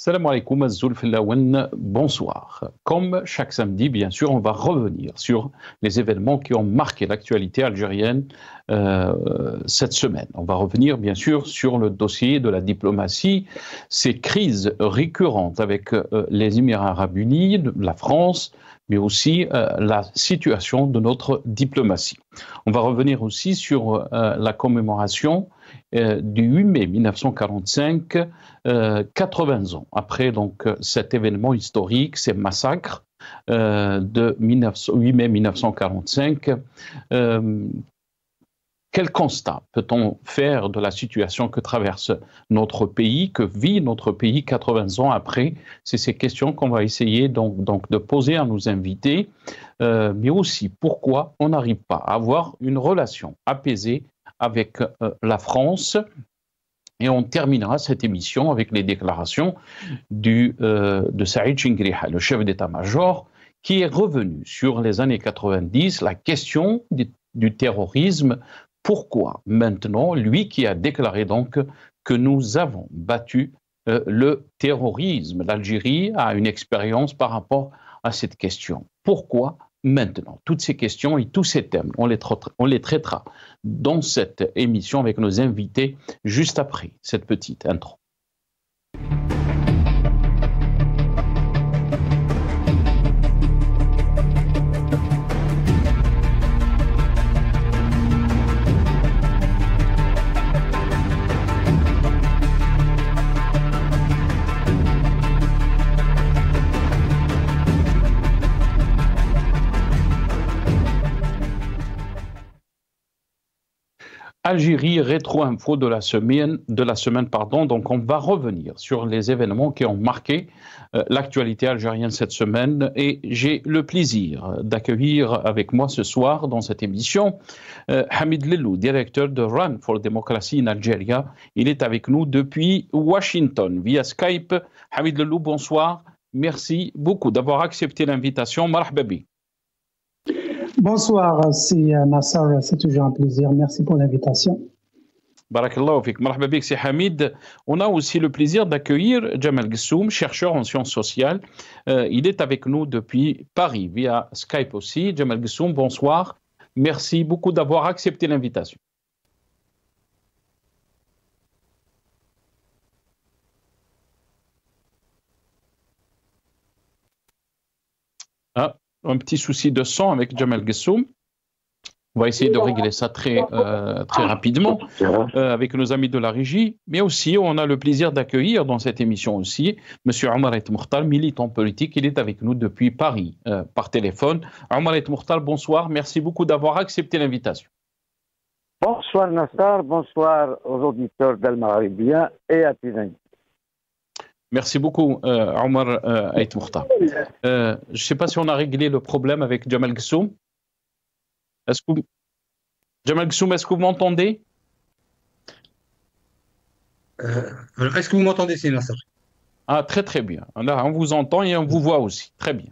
Salam alaikum, Azzoul Fillawen, bonsoir. Comme chaque samedi, bien sûr, on va revenir sur les événements qui ont marqué l'actualité algérienne cette semaine. On va revenir, bien sûr, sur le dossier de la diplomatie, ces crises récurrentes avec les Émirats arabes unis, la France, mais aussi la situation de notre diplomatie. On va revenir aussi sur la commémoration du 8 mai 1945, 80 ans après donc, cet événement historique, ces massacres de 8 mai 1945. Quel constat peut-on faire de la situation que traverse notre pays, que vit notre pays 80 ans après? C'est ces questions qu'on va essayer donc de poser à nos invités, mais aussi pourquoi on n'arrive pas à avoir une relation apaisée avec la France. Et on terminera cette émission avec les déclarations de Saïd Chingriha, le chef d'état-major, qui est revenu sur les années 90, la question du terrorisme. Pourquoi maintenant, lui qui a déclaré donc que nous avons battu le terrorisme? L'Algérie a une expérience par rapport à cette question. Pourquoi maintenant? Toutes ces questions et tous ces thèmes, on les traitera dans cette émission avec nos invités juste après cette petite intro. Algérie, rétro-info de la semaine, donc on va revenir sur les événements qui ont marqué l'actualité algérienne cette semaine et j'ai le plaisir d'accueillir avec moi ce soir dans cette émission Hamid Lellou, directeur de Run for Democracy in Algeria. Il est avec nous depuis Washington via Skype. Hamid Lellou, bonsoir. Merci beaucoup d'avoir accepté l'invitation. Marhaba bik. Bonsoir, c'est Nassar, c'est toujours un plaisir. Merci pour l'invitation. Barakallahu fik. Marhaba bik, c'est Hamid. On a aussi le plaisir d'accueillir Jamal Gessoum, chercheur en sciences sociales. Il est avec nous depuis Paris, via Skype aussi. Jamal Gessoum, bonsoir. Merci beaucoup d'avoir accepté l'invitation. Un petit souci de son avec Jamal Gessoum. On va essayer de régler ça très rapidement avec nos amis de la régie. Mais aussi, on a le plaisir d'accueillir dans cette émission aussi M. Omar Et Mokhtar, militant politique. Il est avec nous depuis Paris par téléphone. Omar Et Mokhtar, bonsoir. Merci beaucoup d'avoir accepté l'invitation. Bonsoir Nassar, bonsoir aux auditeurs d'Al Maghribien et à tes invités. Merci beaucoup, Omar Et Mokhtar. Je ne sais pas si on a réglé le problème avec Jamal Gessoum. Jamal Gessoum, est-ce que vous m'entendez? Est-ce que vous m'entendez, c'est Nassar? Ah, très bien. Là, on vous entend et on vous voit aussi. Très bien.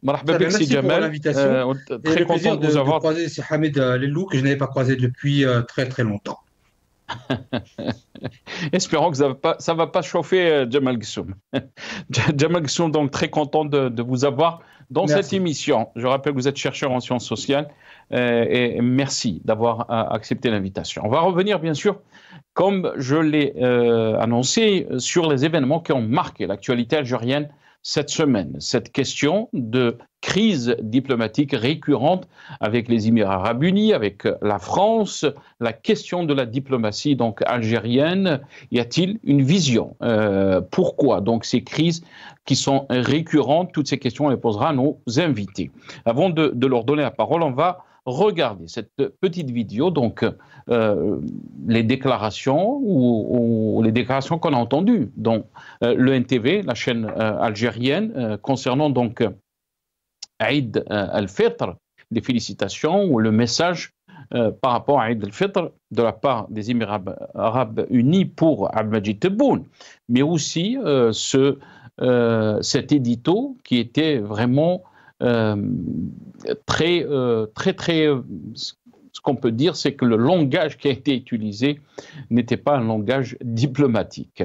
Merci Jamal, pour l'invitation. Très content de vous avoir croisé. C'est Hamid Lellou que je n'avais pas croisé depuis très longtemps. Espérons que ça va pas chauffer Jamal Gessoum. Jamal Gessoum, donc très content de vous avoir dans cette émission. Je rappelle que vous êtes chercheur en sciences sociales et merci d'avoir accepté l'invitation. On va revenir bien sûr, comme je l'ai annoncé, sur les événements qui ont marqué l'actualité algérienne cette semaine. Cette question de crise diplomatique récurrente avec les Émirats arabes unis, avec la France, la question de la diplomatie donc algérienne. Y a-t-il une vision? Pourquoi donc ces crises qui sont récurrentes? Toutes ces questions, on les posera à nos invités. Avant de leur donner la parole, on va regarder cette petite vidéo, donc les déclarations ou les déclarations qu'on a entendues dans le NTV, la chaîne algérienne, concernant donc Eid al-Fitr, les félicitations ou le message par rapport à Eid al-Fitr de la part des Émirats arabes unis pour Abdelmadjid Tebboune, mais aussi cet édito qui était vraiment ce qu'on peut dire, c'est que le langage qui a été utilisé n'était pas un langage diplomatique.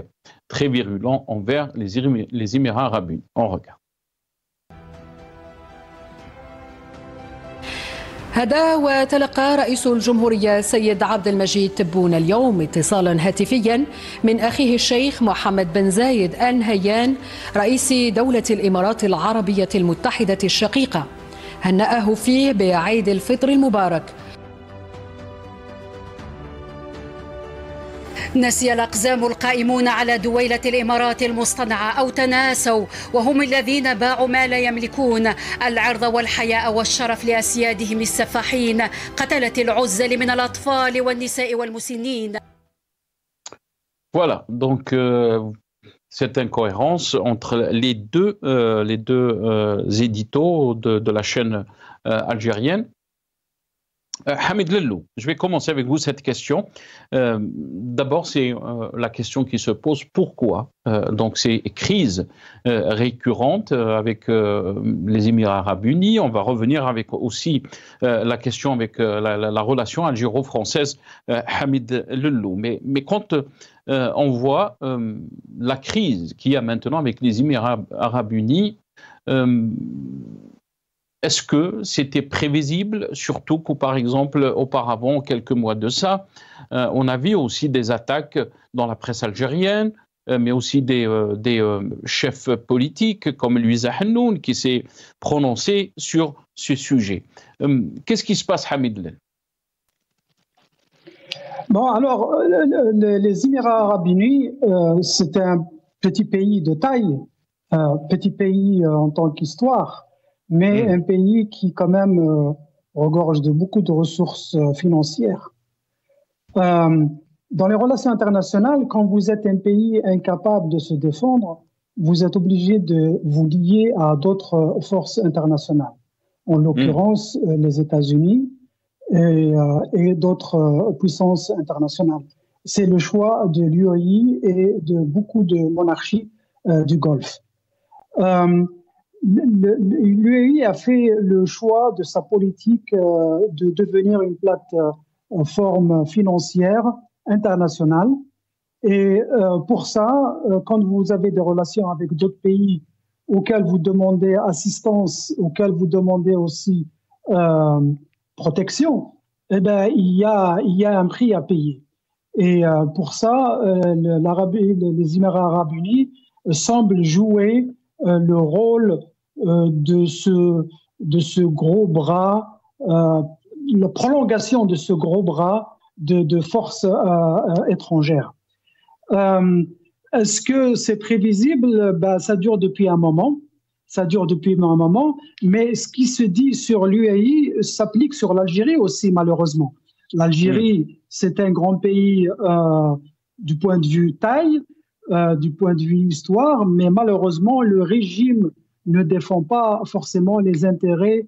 très virulent envers les Émirats arabes unis. On regarde. هذا وتلقى رئيس الجمهورية السيد عبد المجيد تبون اليوم اتصالا هاتفيا من أخيه الشيخ محمد بن زايد آل نهيان رئيس دولة الإمارات العربية المتحدة الشقيقة، هنأه فيه بعيد الفطر المبارك. نسي الأقزام القائمون على دويلة الإمارات المصطنعة أو تناسوا وهم الذين باعوا ما لا يملكون، العرض والحياء والشرف لأسيادهم السفاحين، قتلة العزل من الأطفال والنساء والمسنين. Voilà, donc cette incohérence entre les deux éditos de la chaîne algérienne. Hamid Lellou, je vais commencer avec vous cette question. D'abord, c'est la question qui se pose, pourquoi donc ces crises récurrentes avec les Émirats arabes unis. On va revenir avec aussi la question avec la relation algéro-française, Hamid Lellou. Mais quand on voit la crise qu'il y a maintenant avec les Émirats arabes unis, est-ce que c'était prévisible, surtout que, par exemple, auparavant, quelques mois de ça, on a vu aussi des attaques dans la presse algérienne, mais aussi des chefs politiques comme Louisa Hannoun qui s'est prononcé sur ce sujet. Qu'est-ce qui se passe, Hamid? Bon, alors, les Émirats arabes unis, c'est un petit pays de taille, petit pays en tant qu'histoire, mais un pays qui quand même regorge de beaucoup de ressources financières. Dans les relations internationales, quand vous êtes un pays incapable de se défendre, vous êtes obligé de vous lier à d'autres forces internationales, en l'occurrence les États-Unis et d'autres puissances internationales. C'est le choix de l'UAE et de beaucoup de monarchies du Golfe. L'UAE a fait le choix de sa politique de devenir une plateforme financière internationale. Et pour ça, quand vous avez des relations avec d'autres pays auxquels vous demandez assistance, auxquels vous demandez aussi protection, eh ben, il y a un prix à payer. Et pour ça, les Émirats arabes unis semblent jouer le rôle de ce gros bras, la prolongation de ce gros bras de forces étrangères. Est-ce que c'est prévisible? Ben, ça dure depuis un moment. Mais ce qui se dit sur l'UAE s'applique sur l'Algérie aussi, malheureusement. L'Algérie, c'est un grand pays du point de vue taille, du point de vue histoire, mais malheureusement, le régime ne défend pas forcément les intérêts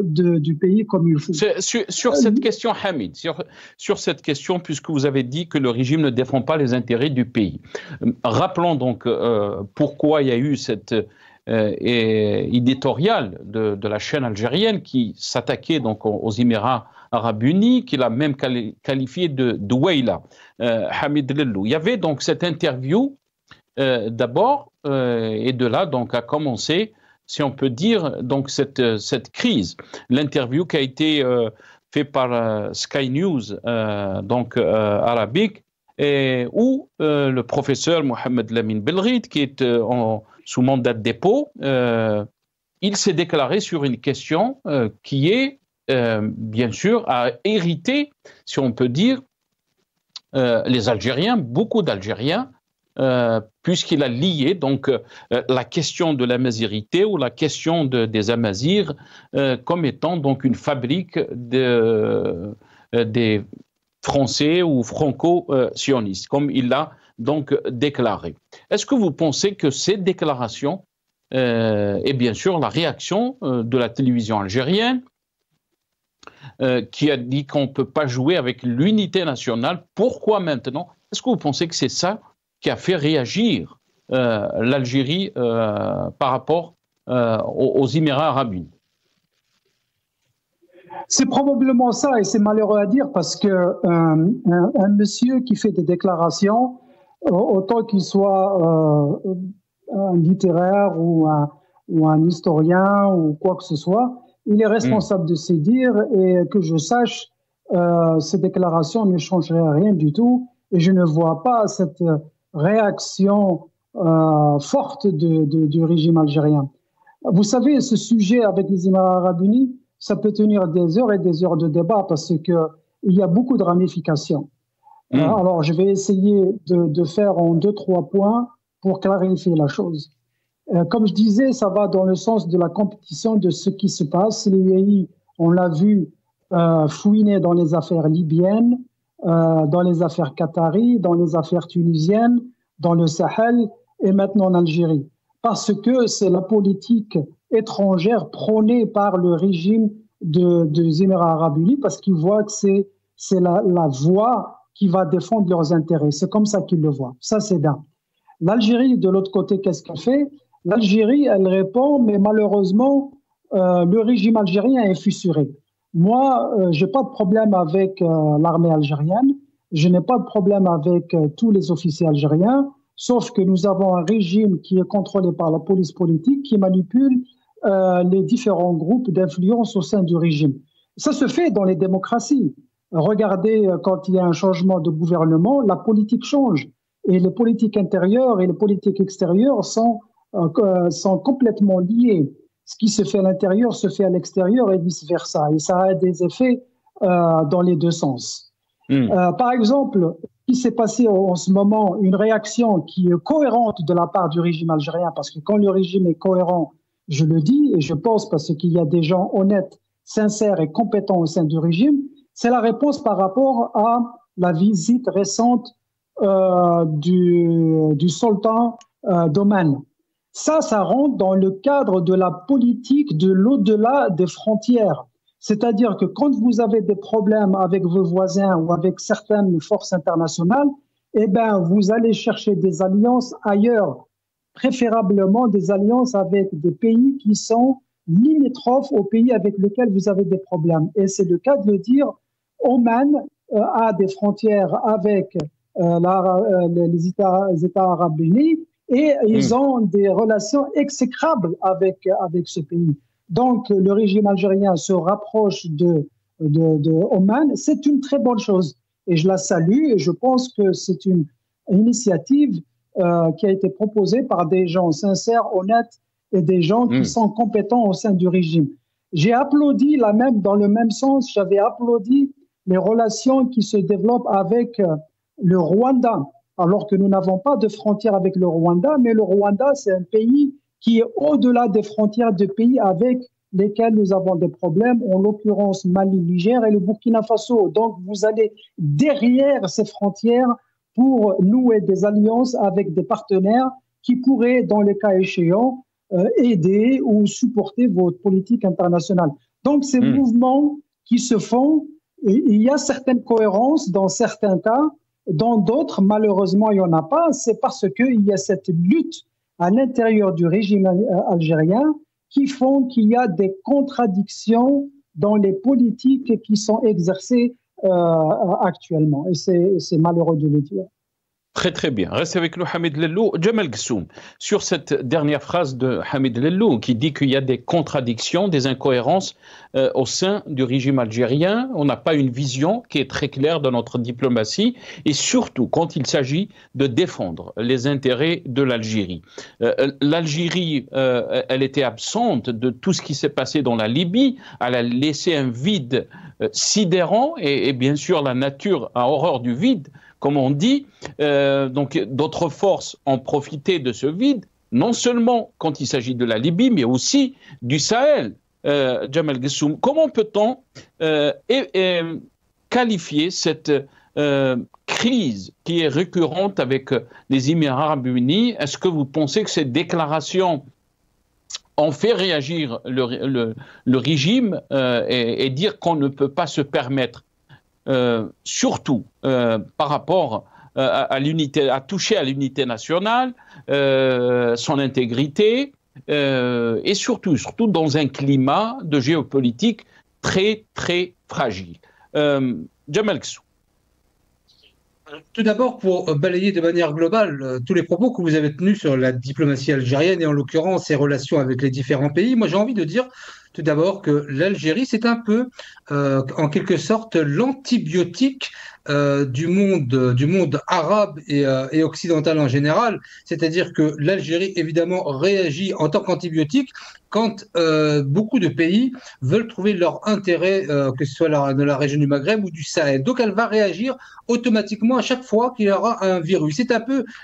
du pays comme il faut. Sur cette question, Hamid, sur cette question, puisque vous avez dit que le régime ne défend pas les intérêts du pays, rappelons donc pourquoi il y a eu cette éditorial de la chaîne algérienne qui s'attaquait donc aux Émirats arabes unis, qu'il a même qualifié de douaïla, Hamid Lellou. Il y avait donc cette interview d'abord, et de là donc a commencé, si on peut dire, donc cette crise. L'interview qui a été faite par Sky News, donc arabique, et où le professeur Mohamed Lamine Belrite, qui est sous mandat de dépôt, il s'est déclaré sur une question qui est, bien sûr, à hériter, si on peut dire, les Algériens, beaucoup d'Algériens, puisqu'il a lié donc la question de l'amazirité ou la question des Amazirs comme étant donc une fabrique des Français ou franco-sionistes, comme il l'a donc déclaré. Est-ce que vous pensez que cette déclaration et bien sûr la réaction de la télévision algérienne qui a dit qu'on ne peut pas jouer avec l'unité nationale, pourquoi maintenant? Est-ce que vous pensez que c'est ça qui a fait réagir l'Algérie par rapport aux Émirats arabes unis? C'est probablement ça, et c'est malheureux à dire parce que un monsieur qui fait des déclarations autant qu'il soit un littéraire ou un historien ou quoi que ce soit, il est responsable de ses dires et que je sache, ces déclarations ne changeraient rien du tout et je ne vois pas cette réaction forte du régime algérien. Vous savez, ce sujet avec les Émirats arabes unis, ça peut tenir des heures et des heures de débat parce qu'il y a beaucoup de ramifications. Alors, je vais essayer de faire en 2-3 points pour clarifier la chose. Comme je disais, ça va dans le sens de la compétition de ce qui se passe. L'UAE, on l'a vu fouiner dans les affaires libyennes, dans les affaires qataries, dans les affaires tunisiennes, dans le Sahel et maintenant en Algérie. Parce que c'est la politique étrangère prônée par le régime des Émirats arabes unis, parce qu'ils voient que c'est la voie qui va défendre leurs intérêts. C'est comme ça qu'ils le voient. Ça, c'est bien. L'Algérie, de l'autre côté, qu'est-ce qu'elle fait? L'Algérie, elle répond, mais malheureusement, le régime algérien est fissuré. Moi, je n'ai pas de problème avec l'armée algérienne, je n'ai pas de problème avec tous les officiers algériens, sauf que nous avons un régime qui est contrôlé par la police politique, qui manipule les différents groupes d'influence au sein du régime. Ça se fait dans les démocraties. Regardez, quand il y a un changement de gouvernement, la politique change. Et les politiques intérieures et les politiques extérieures sont complètement liées. Ce qui se fait à l'intérieur se fait à l'extérieur et vice-versa. Et ça a des effets dans les deux sens. Par exemple, ce qui s'est passé en ce moment, une réaction qui est cohérente de la part du régime algérien, parce que quand le régime est cohérent, je le dis et je pense parce qu'il y a des gens honnêtes, sincères et compétents au sein du régime, c'est la réponse par rapport à la visite récente du sultan d'Oman. Ça rentre dans le cadre de la politique de l'au-delà des frontières. C'est-à-dire que quand vous avez des problèmes avec vos voisins ou avec certaines forces internationales, eh ben, vous allez chercher des alliances ailleurs, préférablement des alliances avec des pays qui sont limitrophes aux pays avec lesquels vous avez des problèmes. Et c'est le cas de le dire. Oman a des frontières avec les États arabes unis et ils ont des relations exécrables avec ce pays. Donc, le régime algérien se rapproche de Oman. C'est une très bonne chose et je la salue et je pense que c'est une initiative qui a été proposée par des gens sincères, honnêtes et des gens qui sont compétents au sein du régime. J'ai applaudi dans le même sens, j'avais applaudi les relations qui se développent avec le Rwanda, alors que nous n'avons pas de frontière avec le Rwanda, mais le Rwanda, c'est un pays qui est au-delà des frontières de pays avec lesquels nous avons des problèmes, en l'occurrence Mali, Niger et le Burkina Faso. Donc, vous allez derrière ces frontières pour nouer des alliances avec des partenaires qui pourraient, dans les cas échéants, aider ou supporter votre politique internationale. Donc, ces mouvements qui se font, il y a certaines cohérences dans certains cas, dans d'autres, malheureusement, il n'y en a pas. C'est parce qu'il y a cette lutte à l'intérieur du régime algérien qui font qu'il y a des contradictions dans les politiques qui sont exercées actuellement. Et c'est malheureux de le dire. Très très bien. Restez avec nous, Hamid Lellou. Djemal Ghessoum, sur cette dernière phrase de Hamid Lellou qui dit qu'il y a des contradictions, des incohérences au sein du régime algérien. On n'a pas une vision qui est très claire de notre diplomatie et surtout quand il s'agit de défendre les intérêts de l'Algérie. L'Algérie, elle était absente de tout ce qui s'est passé dans la Libye. Elle a laissé un vide sidérant et bien sûr la nature a horreur du vide, comme on dit. Donc d'autres forces ont profité de ce vide, non seulement quand il s'agit de la Libye, mais aussi du Sahel. Djemal Ghessoum, comment peut-on qualifier cette crise qui est récurrente avec les Émirats arabes unis? Est-ce que vous pensez que ces déclarations ont fait réagir le régime et dire qu'on ne peut pas se permettre surtout par rapport à toucher à l'unité nationale, son intégrité, et surtout dans un climat de géopolitique très, très fragile. Djemal Ghessoum. Tout d'abord, pour balayer de manière globale tous les propos que vous avez tenus sur la diplomatie algérienne et en l'occurrence ses relations avec les différents pays, moi j'ai envie de dire tout d'abord que l'Algérie, c'est un peu, en quelque sorte, l'antibiotique du monde arabe et occidental en général. C'est-à-dire que l'Algérie, évidemment, réagit en tant qu'antibiotique quand beaucoup de pays veulent trouver leur intérêt, que ce soit dans la région du Maghreb ou du Sahel. Donc, elle va réagir automatiquement à chaque fois qu'il y aura un virus.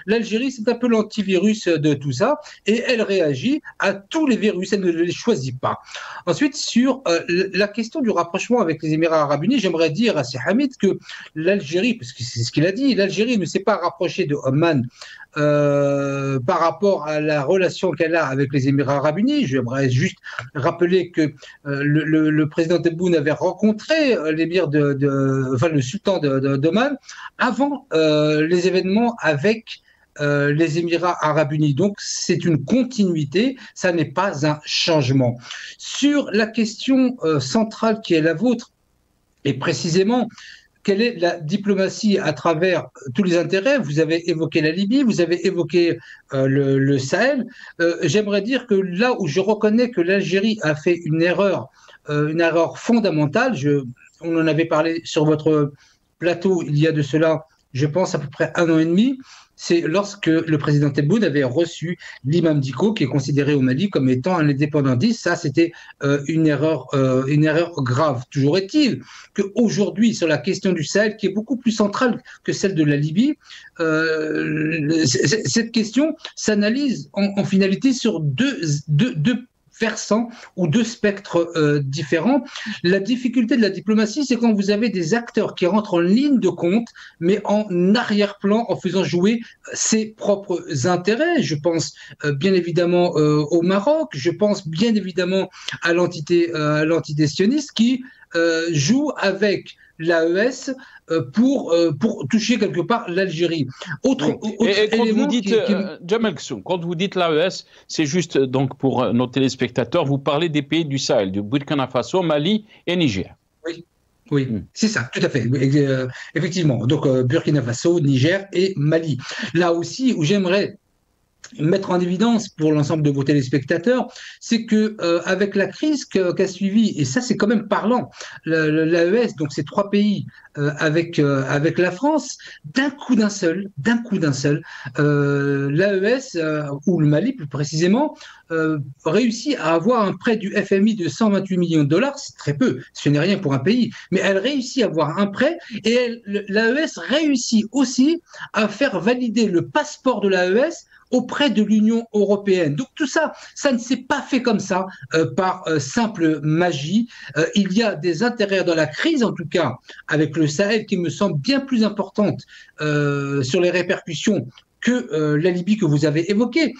L'Algérie, c'est un peu l'antivirus de tout ça, et elle réagit à tous les virus, elle ne les choisit pas. Ensuite, sur la question du rapprochement avec les Émirats arabes unis, j'aimerais dire à Sir Hamid que l'Algérie, parce que c'est ce qu'il a dit, l'Algérie ne s'est pas rapprochée de Oman par rapport à la relation qu'elle a avec les Émirats arabes unis. J'aimerais juste rappeler que le président Tebboune avait rencontré le sultan d'Oman avant les événements avec les Émirats arabes unis. Donc, c'est une continuité, ça n'est pas un changement. Sur la question centrale qui est la vôtre, et précisément, quelle est la diplomatie à travers tous les intérêts? Vous avez évoqué la Libye, vous avez évoqué le Sahel. J'aimerais dire que là où je reconnais que l'Algérie a fait une erreur fondamentale, on en avait parlé sur votre plateau il y a de cela, je pense, à peu près 1 an et demi, c'est lorsque le président Tebboune avait reçu l'imam Dicko, qui est considéré au Mali comme étant un indépendantiste. Ça, c'était une erreur grave. Toujours est-il qu'aujourd'hui, sur la question du Sahel, qui est beaucoup plus centrale que celle de la Libye, cette question s'analyse en finalité sur deux versants ou deux spectres différents. La difficulté de la diplomatie, c'est quand vous avez des acteurs qui rentrent en ligne de compte, mais en arrière-plan, en faisant jouer ses propres intérêts. Je pense bien évidemment au Maroc, je pense bien évidemment à l'entité sioniste qui joue avec l'AES pour toucher quelque part l'Algérie. Et quand vous dites, Jamal Ghassoum, quand vous dites l'AES, c'est juste, donc pour nos téléspectateurs, vous parlez des pays du Sahel, du Burkina Faso, Mali et Niger. Oui, c'est ça, tout à fait. Effectivement, donc Burkina Faso, Niger et Mali. Là aussi, où j'aimerais mettre en évidence pour l'ensemble de vos téléspectateurs, c'est que avec la crise qu'a suivi, et ça c'est quand même parlant, l'AES, donc ces 3 pays avec la France, d'un coup d'un seul, l'AES ou le Mali plus précisément réussit à avoir un prêt du FMI de 128 millions de dollars, c'est très peu, ce n'est rien pour un pays, mais elle réussit à avoir un prêt et l'AES réussit aussi à faire valider le passeport de l'AES auprès de l'Union européenne. Donc tout ça, ça ne s'est pas fait comme ça, par simple magie. Il y a des intérêts dans la crise, en tout cas, avec le Sahel, qui me semble bien plus importante sur les répercussions que la Libye que vous avez évoquée.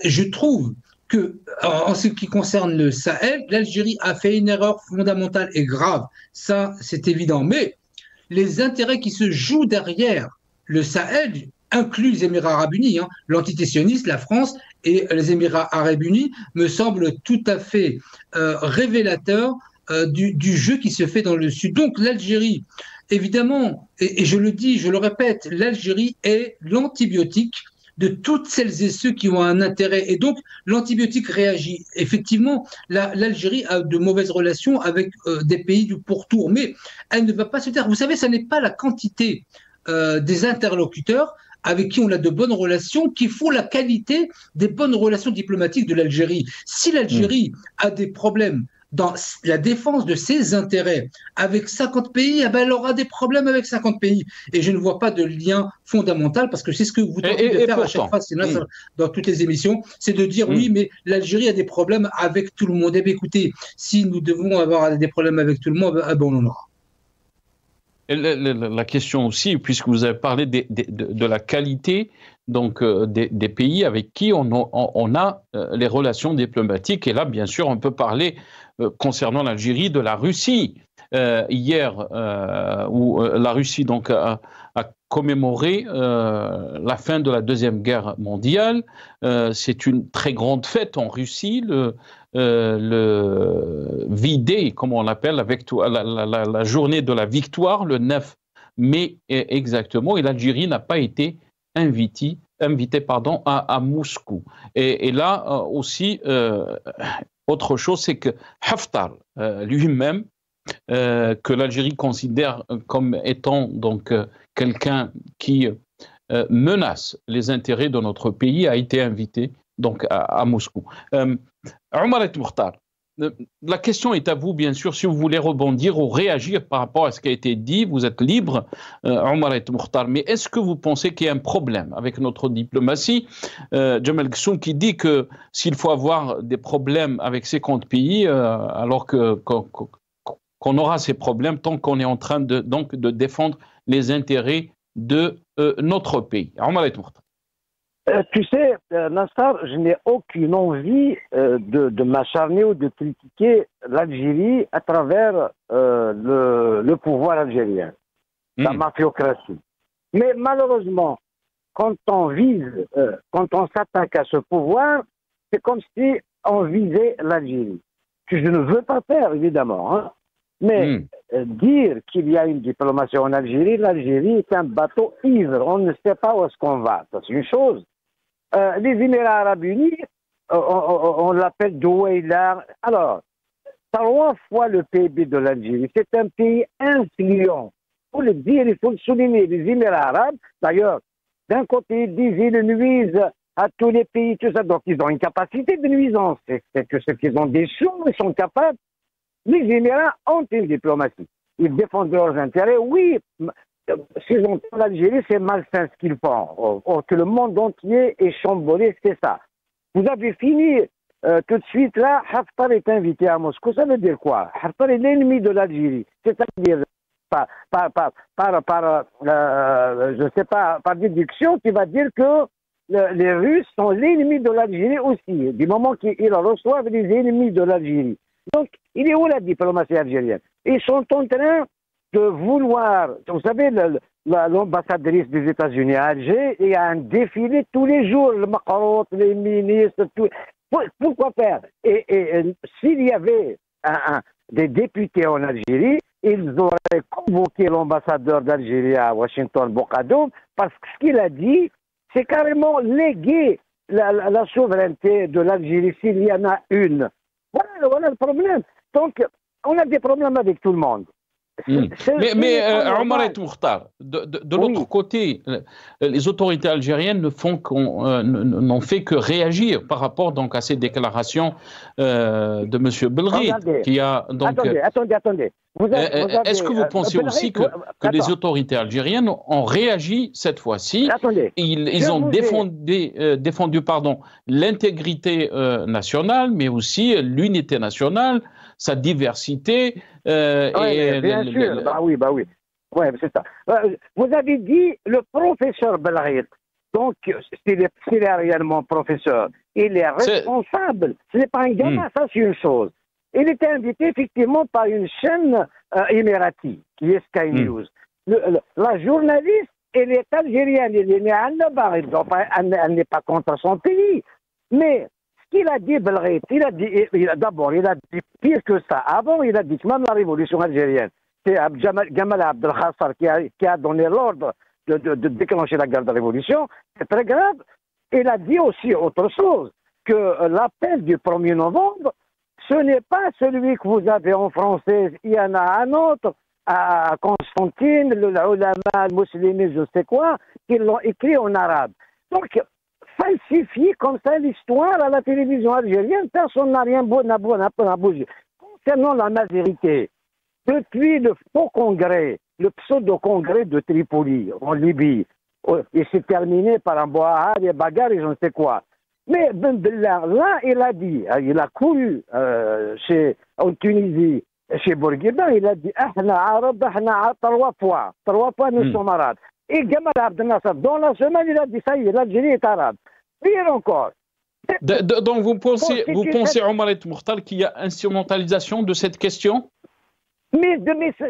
Je trouve que, en ce qui concerne le Sahel, l'Algérie a fait une erreur fondamentale et grave. Ça, c'est évident. Mais les intérêts qui se jouent derrière le Sahel inclut les Émirats arabes unis, l'entité sioniste, la France et les Émirats arabes unis, me semblent tout à fait révélateurs du jeu qui se fait dans le Sud. Donc l'Algérie, évidemment, et je le dis, je le répète, l'Algérie est l'antibiotique de toutes celles et ceux qui ont un intérêt. Et donc, l'antibiotique réagit. Effectivement, l'Algérie a de mauvaises relations avec des pays du pourtour, mais elle ne va pas se taire. Vous savez, ça n'est pas la quantité des interlocuteurs avec qui on a de bonnes relations, qui font la qualité des bonnes relations diplomatiques de l'Algérie. Si l'Algérie a des problèmes dans la défense de ses intérêts avec 50 pays, elle aura des problèmes avec 50 pays. Et je ne vois pas de lien fondamental, parce que c'est ce que vous tentez de faire à chaque fois, dans toutes les émissions, c'est de dire oui, mais l'Algérie a des problèmes avec tout le monde. Eh bien, écoutez, si nous devons avoir des problèmes avec tout le monde, on en aura. La question aussi, puisque vous avez parlé de la qualité donc, des pays avec qui on a les relations diplomatiques, et là, bien sûr, on peut parler, concernant l'Algérie, de la Russie. Hier, où la Russie donc, a commémoré la fin de la Deuxième Guerre mondiale. C'est une très grande fête en Russie, le V-Day, comme on l'appelle, avec la journée de la victoire, le 9 mais exactement, et l'Algérie n'a pas été invitée à Moscou. Et là aussi, autre chose, c'est que Haftar lui-même, que l'Algérie considère comme étant donc quelqu'un qui menace les intérêts de notre pays, a été invité donc à Moscou. Omar El Moukhtar, la question est à vous, bien sûr, si vous voulez rebondir ou réagir par rapport à ce qui a été dit, vous êtes libre, Omar El Moukhtar, mais est-ce que vous pensez qu'il y a un problème avec notre diplomatie? Djemal Ghessoum qui dit que s'il faut avoir des problèmes avec 50 pays, alors qu'on aura ces problèmes tant qu'on est en train de défendre les intérêts de notre pays. Omar El Moukhtar. Tu sais, Nassar, je n'ai aucune envie de m'acharner ou de critiquer l'Algérie à travers le pouvoir algérien, la mafiocratie. Mais malheureusement, quand on s'attaque à ce pouvoir, c'est comme si on visait l'Algérie. Je ne veux pas faire, évidemment, hein. Mais dire qu'il y a une diplomatie en Algérie, l'Algérie est un bateau ivre, on ne sait pas où est-ce qu'on va, ça c'est une chose. Les Émirats Arabes Unis, on l'appelle Douaïla. Alors, 3 fois le PIB de l'Algérie. C'est un pays influent. Il faut le dire, il faut le souligner. Les Émirats Arabes, d'ailleurs, d'un côté, ils disent qu'ils nuisent à tous les pays, tout ça. Donc, ils ont une capacité de nuisance. C'est que ce qu'ils ont des sous, ils sont capables. Les Émirats ont une diplomatie. Ils défendent leurs intérêts. Oui, si j'entends l'Algérie, c'est malsain ce qu'ils font. Que le monde entier est chamboulé, c'est ça. Vous avez fini tout de suite là, Haftar est invité à Moscou. Ça veut dire quoi? Haftar est l'ennemi de l'Algérie. C'est-à-dire, je sais pas, par déduction, tu vas dire que les Russes sont l'ennemi de l'Algérie aussi. Du moment qu'ils reçoivent les ennemis de l'Algérie. Donc, il est où la diplomatie algérienne? Ils sont en train de vouloir, vous savez, l'ambassadrice des États-Unis à Alger, il y a un défilé tous les jours, le Macron, les ministres, tout. Pourquoi faire? Et s'il y avait des députés en Algérie, ils auraient convoqué l'ambassadeur d'Algérie à Washington, Bokadoum, parce que ce qu'il a dit, c'est carrément léguer la souveraineté de l'Algérie s'il y en a une. Voilà le problème. Donc, on a des problèmes avec tout le monde. Mais Omar El Moukhtar, de l'autre côté, les autorités algériennes n'ont fait que réagir par rapport donc à ces déclarations de M. Belri, qui a donc. Attendez. Est-ce que vous pensez aussi que les autorités algériennes ont réagi cette fois-ci? Ils ont défendu l'intégrité nationale, mais aussi l'unité nationale, sa diversité. Bien sûr, bah oui. Ouais, c'est ça. Vous avez dit le professeur Belri. Donc, s'il est réellement professeur, il est responsable. Ce n'est pas un gamin, ça c'est une chose. Il était invité effectivement par une chaîne émiratie, qui est Sky News. La journaliste, elle est algérienne, elle est née à Annabar, elle n'est pas contre son pays. Mais ce qu'il a dit, Belri, d'abord, il a dit pire que ça. Avant, il a dit que même la révolution algérienne, c'est Gamal Abdel Khassar qui a donné l'ordre de déclencher la guerre de révolution. C'est très grave. Il a dit aussi autre chose, que l'appel du 1er novembre, ce n'est pas celui que vous avez en français, il y en a un autre, à Constantine, le ulama, le musulman, je sais quoi, qui l'ont écrit en arabe. Donc, falsifier comme ça l'histoire à la télévision algérienne, personne n'a rien bougé. Concernant la majorité, depuis le faux congrès, le pseudo-congrès de Tripoli, en Libye, il s'est terminé par un boahar, des bagarres et je ne sais quoi. Mais Ben Bella, là, il a dit, il a couru en Tunisie, chez Bourguiba, il a dit, trois fois nous sommes arabes. Et Gamal Abdel Nasser, dans la semaine, il a dit, ça y est, l'Algérie est arabe. Pire encore. Donc vous pensez Omar El Moukhtar, qu'il y a instrumentalisation de cette question? Mais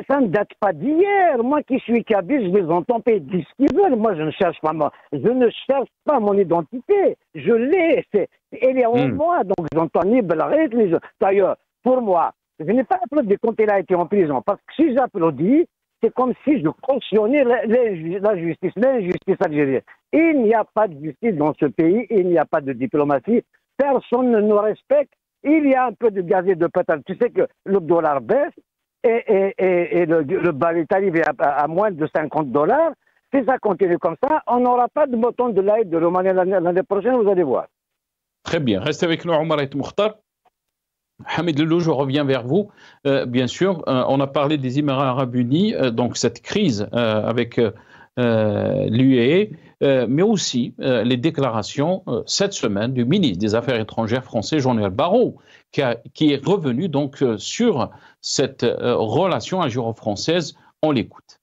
ça ne date pas d'hier. Moi qui suis kabyle, je les entends pas dire ce qu'ils veulent. Moi, je ne cherche pas mon identité. Je l'ai. Elle est en moi. Donc, j'entends ni Belri, ni... D'ailleurs, pour moi, je n'ai pas applaudi quand il a été en prison. Parce que si j'applaudis, c'est comme si je cautionnais l'injustice algérienne. Il n'y a pas de justice dans ce pays, il n'y a pas de diplomatie, personne ne nous respecte. Il y a un peu de gaz et de pétrole. Tu sais que le dollar baisse et le baril est arrivé à moins de $50. Si ça continue comme ça, on n'aura pas de bouton de l'aide de Roumanie l'année prochaine, vous allez voir. Très bien. Restez avec nous, Omar El Moukhtar. Hamid Lello, je reviens vers vous. Bien sûr, on a parlé des Émirats Arabes Unis, donc cette crise avec l'UAE, mais aussi les déclarations cette semaine du ministre des Affaires étrangères français, Jean-Noël Barrot, qui est revenu donc sur cette relation algéro-française. On l'écoute.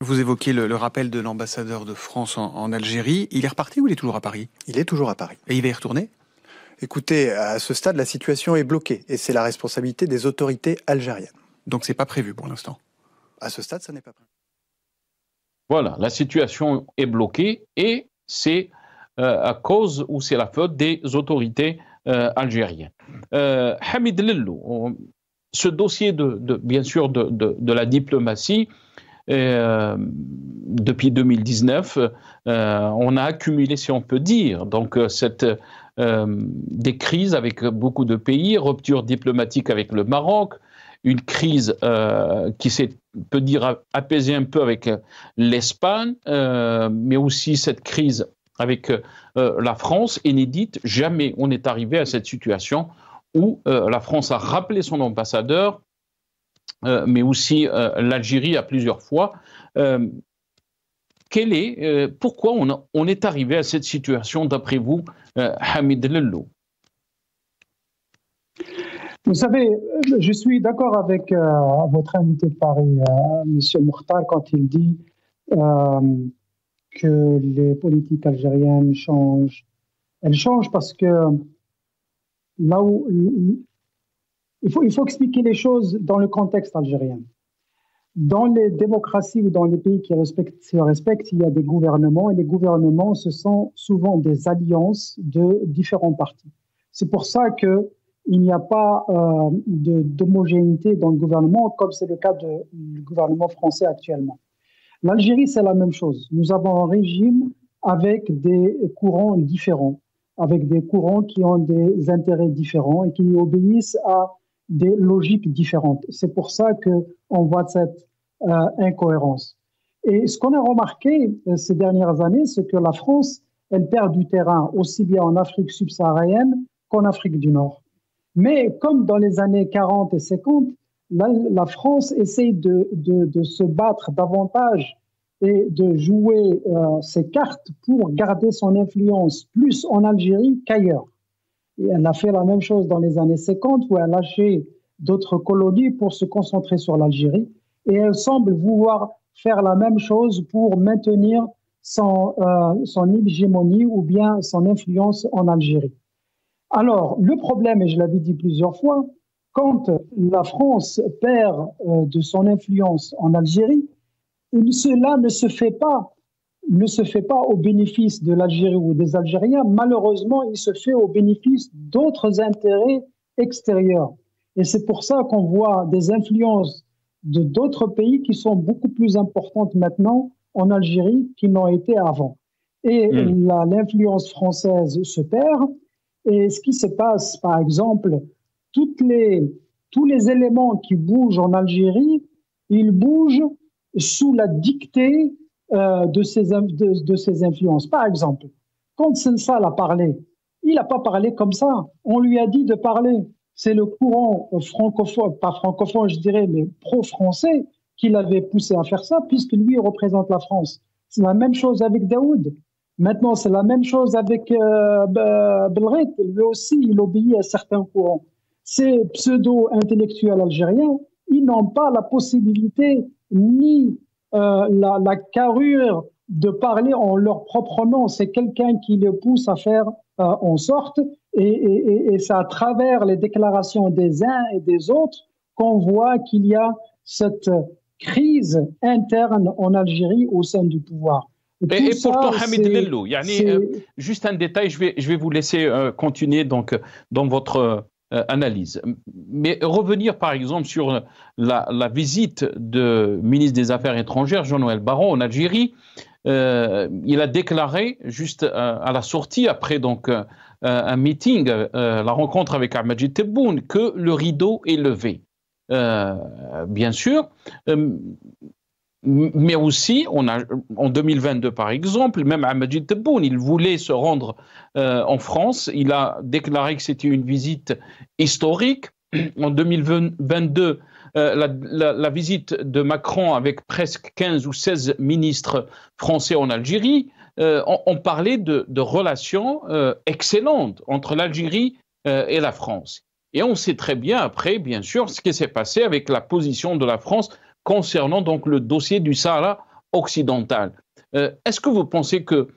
Vous évoquez le rappel de l'ambassadeur de France en Algérie. Il est reparti ou il est toujours à Paris? Il est toujours à Paris. Et il va y retourner? Écoutez, à ce stade, la situation est bloquée et c'est la responsabilité des autorités algériennes. Donc c'est pas prévu pour l'instant? À ce stade, ça n'est pas prévu. Voilà, la situation est bloquée et c'est à cause ou c'est la faute des autorités algériennes. Hamid Lello, ce dossier bien sûr de la diplomatie, depuis 2019, on a accumulé, si on peut dire, donc des crises avec beaucoup de pays, rupture diplomatique avec le Maroc, une crise qui s'est, peut dire, apaisée un peu avec l'Espagne, mais aussi cette crise avec la France, inédite. Jamais on est arrivé à cette situation où la France a rappelé son ambassadeur, mais aussi l'Algérie à plusieurs fois. Pourquoi on est arrivé à cette situation, d'après vous, Hamid Lello? Vous savez, je suis d'accord avec votre invité de Paris, M. Moukhtar, quand il dit que les politiques algériennes changent. Elles changent parce que là où... Il faut expliquer les choses dans le contexte algérien. Dans les démocraties ou dans les pays qui se respectent, il y a des gouvernements et les gouvernements, ce sont souvent des alliances de différents partis. C'est pour ça qu'il n'y a pas d'homogénéité dans le gouvernement, comme c'est le cas du gouvernement français actuellement. L'Algérie, c'est la même chose. Nous avons un régime avec des courants différents, avec des courants qui ont des intérêts différents et qui obéissent à des logiques différentes. C'est pour ça qu'on voit cette incohérence. Et ce qu'on a remarqué ces dernières années, c'est que la France, elle perd du terrain aussi bien en Afrique subsaharienne qu'en Afrique du Nord. Mais comme dans les années 40 et 50, la France essaye de se battre davantage et de jouer ses cartes pour garder son influence plus en Algérie qu'ailleurs. Et elle a fait la même chose dans les années 50 où elle a lâché d'autres colonies pour se concentrer sur l'Algérie. Et elle semble vouloir faire la même chose pour maintenir son hégémonie ou bien son influence en Algérie. Alors, le problème, et je l'avais dit plusieurs fois, quand la France perd de son influence en Algérie, cela ne se fait pas au bénéfice de l'Algérie ou des Algériens. Malheureusement, il se fait au bénéfice d'autres intérêts extérieurs. Et c'est pour ça qu'on voit des influences de d'autres pays qui sont beaucoup plus importantes maintenant en Algérie qu'ils n'ont été avant. Et l'influence française se perd. Et ce qui se passe, par exemple, tous les éléments qui bougent en Algérie, ils bougent sous la dictée de ces influences. Par exemple, quand Sensal a parlé, il n'a pas parlé comme ça. On lui a dit de parler. C'est le courant francophone, pas francophone je dirais, mais pro-français qui l'avait poussé à faire ça, puisque lui représente la France. C'est la même chose avec Daoud. Maintenant, c'est la même chose avec Belreit. Lui aussi, il obéit à certains courants. Ces pseudo-intellectuels algériens, ils n'ont pas la possibilité ni la carrure de parler en leur propre nom. C'est quelqu'un qui les pousse à faire en sorte, et c'est à travers les déclarations des uns et des autres qu'on voit qu'il y a cette crise interne en Algérie au sein du pouvoir. Et pourtant, Hamid Lello, juste un détail, je vais vous laisser continuer donc, dans votre analyse. Mais revenir par exemple sur la visite du ministre des Affaires étrangères, Jean-Noël Barrot, en Algérie, il a déclaré juste à la sortie, après donc un meeting, la rencontre avec Al-Majid Tebboune, que le rideau est levé. Bien sûr, mais aussi, en 2022 par exemple, même Al-Majid Tebboune, il voulait se rendre en France. Il a déclaré que c'était une visite historique. En 2022, la visite de Macron avec presque 15 ou 16 ministres français en Algérie, on parlait de relations excellentes entre l'Algérie et la France. Et on sait très bien après, bien sûr, ce qui s'est passé avec la position de la France concernant donc le dossier du Sahara occidental. Est-ce que vous pensez que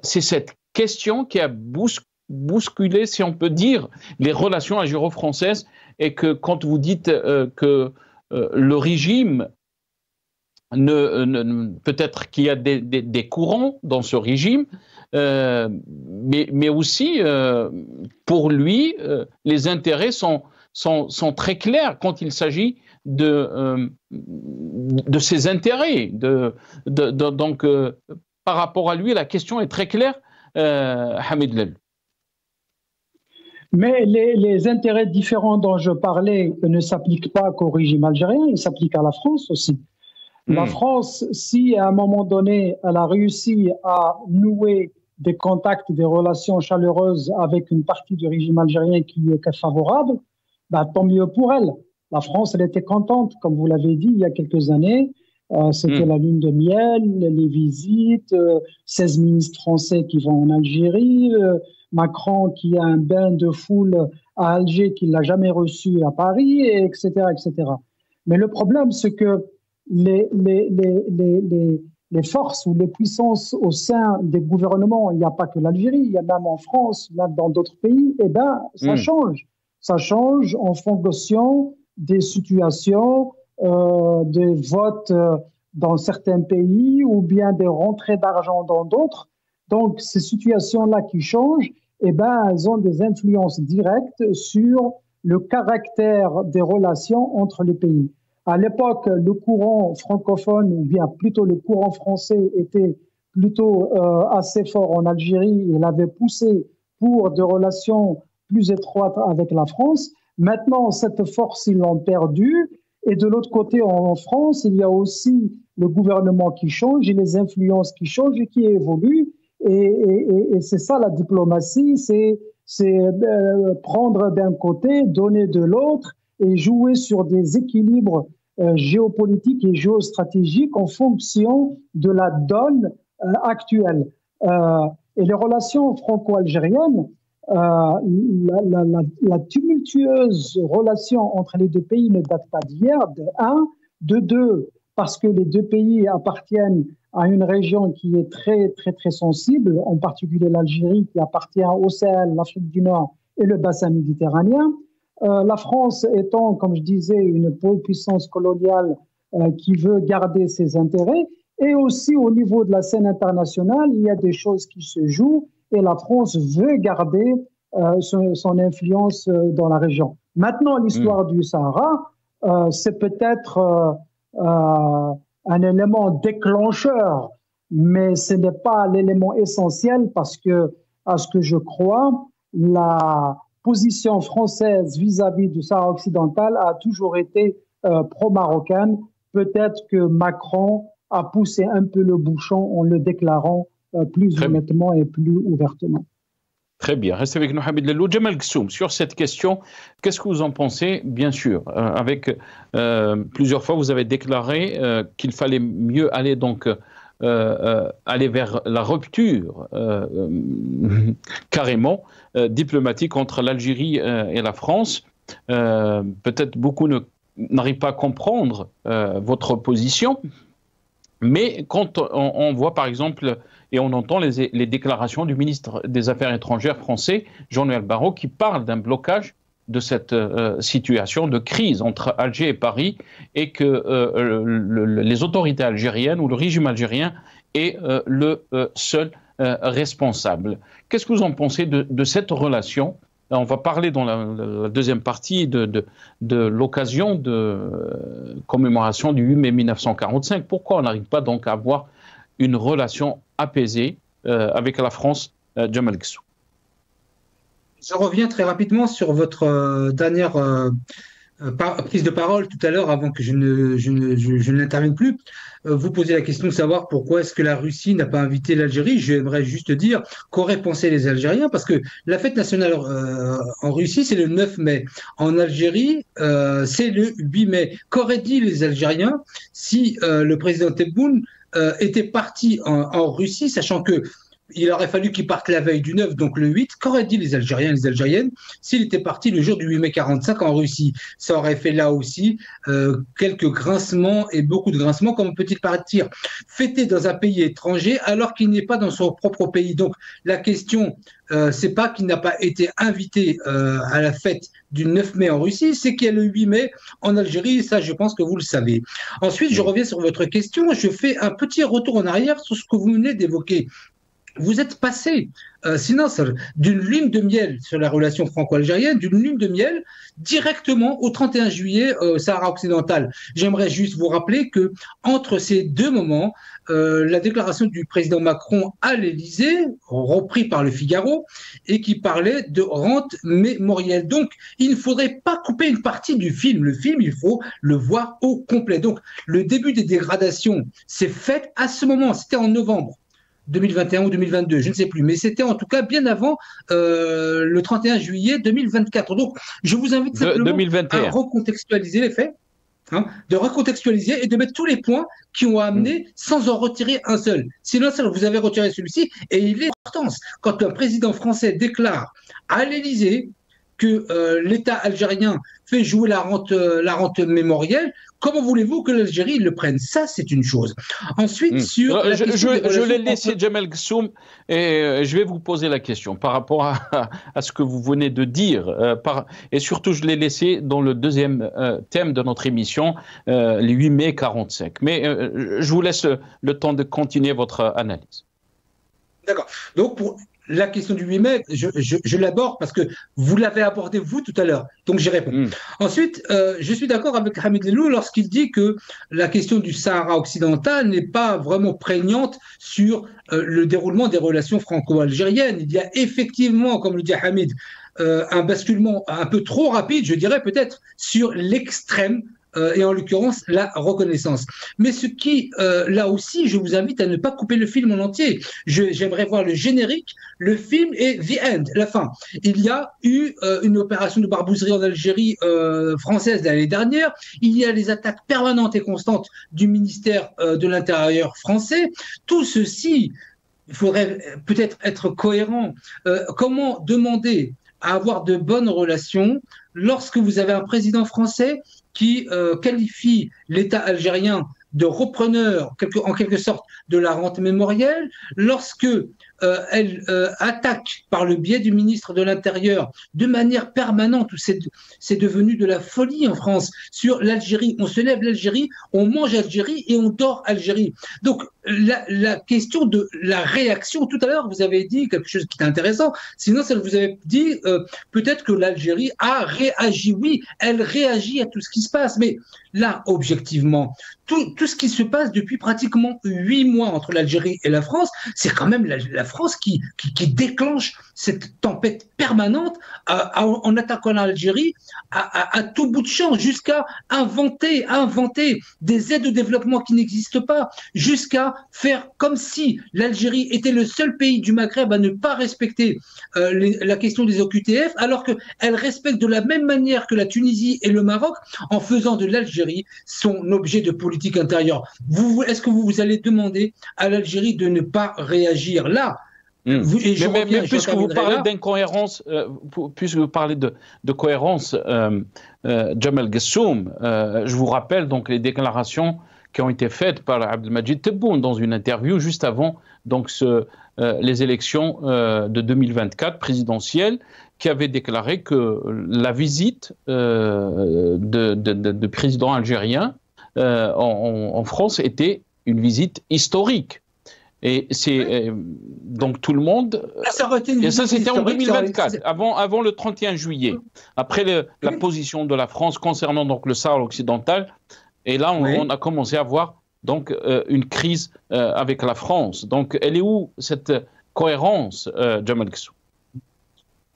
c'est cette question qui a bousculé, si on peut dire, les relations algéro-françaises, et que quand vous dites que le régime, peut-être qu'il y a des courants dans ce régime, mais aussi pour lui, les intérêts sont très clairs quand il s'agit de ses intérêts. Donc, par rapport à lui, la question est très claire, Hamid Lel. Mais les intérêts différents dont je parlais ne s'appliquent pas qu'au régime algérien, ils s'appliquent à la France aussi. La France, si à un moment donné, elle a réussi à nouer des contacts, des relations chaleureuses avec une partie du régime algérien qui est favorable, tant mieux pour elle. La France, elle était contente, comme vous l'avez dit, il y a quelques années. C'était la lune de miel, les visites, 16 ministres français qui vont en Algérie, Macron qui a un bain de foule à Alger qu'il n'a jamais reçu à Paris, etc., etc. Mais le problème, c'est que les forces ou les puissances au sein des gouvernements, il n'y a pas que l'Algérie, il y a même en France, même dans d'autres pays, ça change. Ça change en fonction des situations, des votes dans certains pays ou bien des rentrées d'argent dans d'autres. Donc, ces situations-là qui changent, elles ont des influences directes sur le caractère des relations entre les pays. À l'époque, le courant francophone, ou bien plutôt le courant français, était plutôt assez fort en Algérie. Il avait poussé pour des relations plus étroites avec la France. Maintenant, cette force, ils l'ont perdue. Et de l'autre côté, en France, il y a aussi le gouvernement qui change et les influences qui changent et qui évoluent. Et c'est ça la diplomatie, c'est prendre d'un côté, donner de l'autre et jouer sur des équilibres géopolitiques et géostratégiques en fonction de la donne actuelle. Et les relations franco-algériennes, la tumultueuse relation entre les deux pays ne date pas d'hier, de un, de deux, parce que les deux pays appartiennent à une région qui est très, très, très sensible, en particulier l'Algérie qui appartient au Sahel, l'Afrique du Nord et le bassin méditerranéen. La France étant, comme je disais, une puissance coloniale qui veut garder ses intérêts, et aussi au niveau de la scène internationale, il y a des choses qui se jouent et la France veut garder son influence dans la région. Maintenant, l'histoire du Sahara, c'est peut-être un élément déclencheur, mais ce n'est pas l'élément essentiel parce que, à ce que je crois, la position française vis-à-vis du Sahara occidental a toujours été pro-marocaine. Peut-être que Macron a poussé un peu le bouchon en le déclarant plus honnêtement et plus ouvertement. Très bien. Restez avec nous, Hamid Lello. Djemal Ghssoum, sur cette question, qu'est-ce que vous en pensez? Bien sûr, plusieurs fois, vous avez déclaré qu'il fallait mieux aller aller vers la rupture carrément diplomatique entre l'Algérie et la France. Peut-être beaucoup n'arrivent pas à comprendre votre position, mais quand on voit par exemple et on entend les déclarations du ministre des Affaires étrangères français, Jean-Noël Barrot, qui parle d'un blocage de cette situation de crise entre Alger et Paris, et que les autorités algériennes ou le régime algérien est le seul responsable. Qu'est-ce que vous en pensez de cette relation On va parler dans la deuxième partie de l'occasion de commémoration du 8 mai 1945. Pourquoi on n'arrive pas donc à avoir une relation apaisée avec la France, Jamal Guessoum? Je reviens très rapidement sur votre dernière prise de parole tout à l'heure, avant que je n'intervienne plus. Vous posez la question de savoir pourquoi est-ce que la Russie n'a pas invité l'Algérie. J'aimerais juste dire qu'auraient pensé les Algériens, parce que la fête nationale en Russie, c'est le 9 mai. En Algérie, c'est le 8 mai. Qu'auraient dit les Algériens si le président Tebboune était parti en Russie, sachant que il aurait fallu qu'il parte la veille du 9, donc le 8. Qu'auraient dit les Algériens et les Algériennes s'il était parti le jour du 8 mai 45 en Russie? Ça aurait fait là aussi quelques grincements, et beaucoup de grincements. Comment peut-il partir fêter dans un pays étranger alors qu'il n'est pas dans son propre pays? Donc la question, c'est pas qu'il n'a pas été invité à la fête du 9 mai en Russie, c'est qu'il y a le 8 mai en Algérie. Ça, je pense que vous le savez. Ensuite, je reviens sur votre question. Je fais un petit retour en arrière sur ce que vous venez d'évoquer. Vous êtes passé, sinon, d'une lune de miel sur la relation franco-algérienne, d'une lune de miel directement au 31 juillet Sahara occidental. J'aimerais juste vous rappeler que entre ces deux moments, la déclaration du président Macron à l'Élysée, repris par le Figaro, et qui parlait de rente mémorielle. Donc, il ne faudrait pas couper une partie du film. Le film, il faut le voir au complet. Donc, le début des dégradations s'est fait à ce moment. C'était en novembre 2021 ou 2022, je ne sais plus, mais c'était en tout cas bien avant le 31 juillet 2024. Donc, je vous invite simplement à recontextualiser les faits, de recontextualiser et de mettre tous les points qui ont amené sans en retirer un seul. Sinon, vous avez retiré celui-ci, et il est important. Quand un président français déclare à l'Élysée que l'État algérien fait jouer la rente mémorielle, comment voulez-vous que l'Algérie le prenne? Ça, c'est une chose. Ensuite, sur je l'ai laissé, Jamal Guessoum, et je vais vous poser la question par rapport à ce que vous venez de dire. Et surtout, je l'ai laissé dans le deuxième thème de notre émission, le 8 mai 45. Mais je vous laisse le temps de continuer votre analyse. D'accord. Donc, pour la question du 8 mai, je l'aborde parce que vous l'avez abordé vous tout à l'heure, donc j'y réponds. Ensuite, je suis d'accord avec Hamid Lelou lorsqu'il dit que la question du Sahara occidental n'est pas vraiment prégnante sur le déroulement des relations franco-algériennes. Il y a effectivement, comme le dit Hamid, un basculement un peu trop rapide, je dirais peut-être, sur l'extrême, et en l'occurrence la reconnaissance. Mais ce qui, là aussi, je vous invite à ne pas couper le film en entier. J'aimerais voir le générique, le film et The End, la fin. Il y a eu une opération de barbouzerie en Algérie française l'année dernière. Il y a les attaques permanentes et constantes du ministère de l'Intérieur français. Tout ceci, il faudrait peut-être être cohérent. Comment demander à avoir de bonnes relations lorsque vous avez un président français qui qualifie l'État algérien de repreneur, en quelque sorte, de la rente mémorielle, lorsque elle attaque par le biais du ministre de l'Intérieur de manière permanente, où c'est devenu de la folie en France, sur l'Algérie. On se lève l'Algérie, on mange Algérie et on dort Algérie. Donc, la question de la réaction, tout à l'heure, vous avez dit quelque chose qui est intéressant, sinon, ça vous avez dit peut-être que l'Algérie a réagi. Oui, elle réagit à tout ce qui se passe, mais là, objectivement, tout ce qui se passe depuis pratiquement 8 mois entre l'Algérie et la France, c'est quand même la France qui déclenche cette tempête permanente en attaquant l'Algérie à tout bout de champ, jusqu'à inventer des aides de développement qui n'existent pas, jusqu'à faire comme si l'Algérie était le seul pays du Maghreb à ne pas respecter la question des OQTF, alors qu'elle respecte de la même manière que la Tunisie et le Maroc, en faisant de l'Algérie son objet de politique intérieure. Est-ce que vous allez demander à l'Algérie de ne pas réagir là? Mais puisque vous parlez d'incohérence, puisque vous parlez de cohérence, Jamal Guessoum, je vous rappelle donc les déclarations qui ont été faites par Abdelmajid Tebboune dans une interview juste avant donc les élections de 2024 présidentielles, qui avait déclaré que la visite de président algérien en France était une visite historique. Et c'est donc tout le monde. Et ça, c'était en 2024, avant le 31 juillet, après la position de la France concernant donc le Sahara occidental. Et là, on a commencé à voir donc une crise avec la France. Donc, elle est où cette cohérence, Jamal Ghassoum?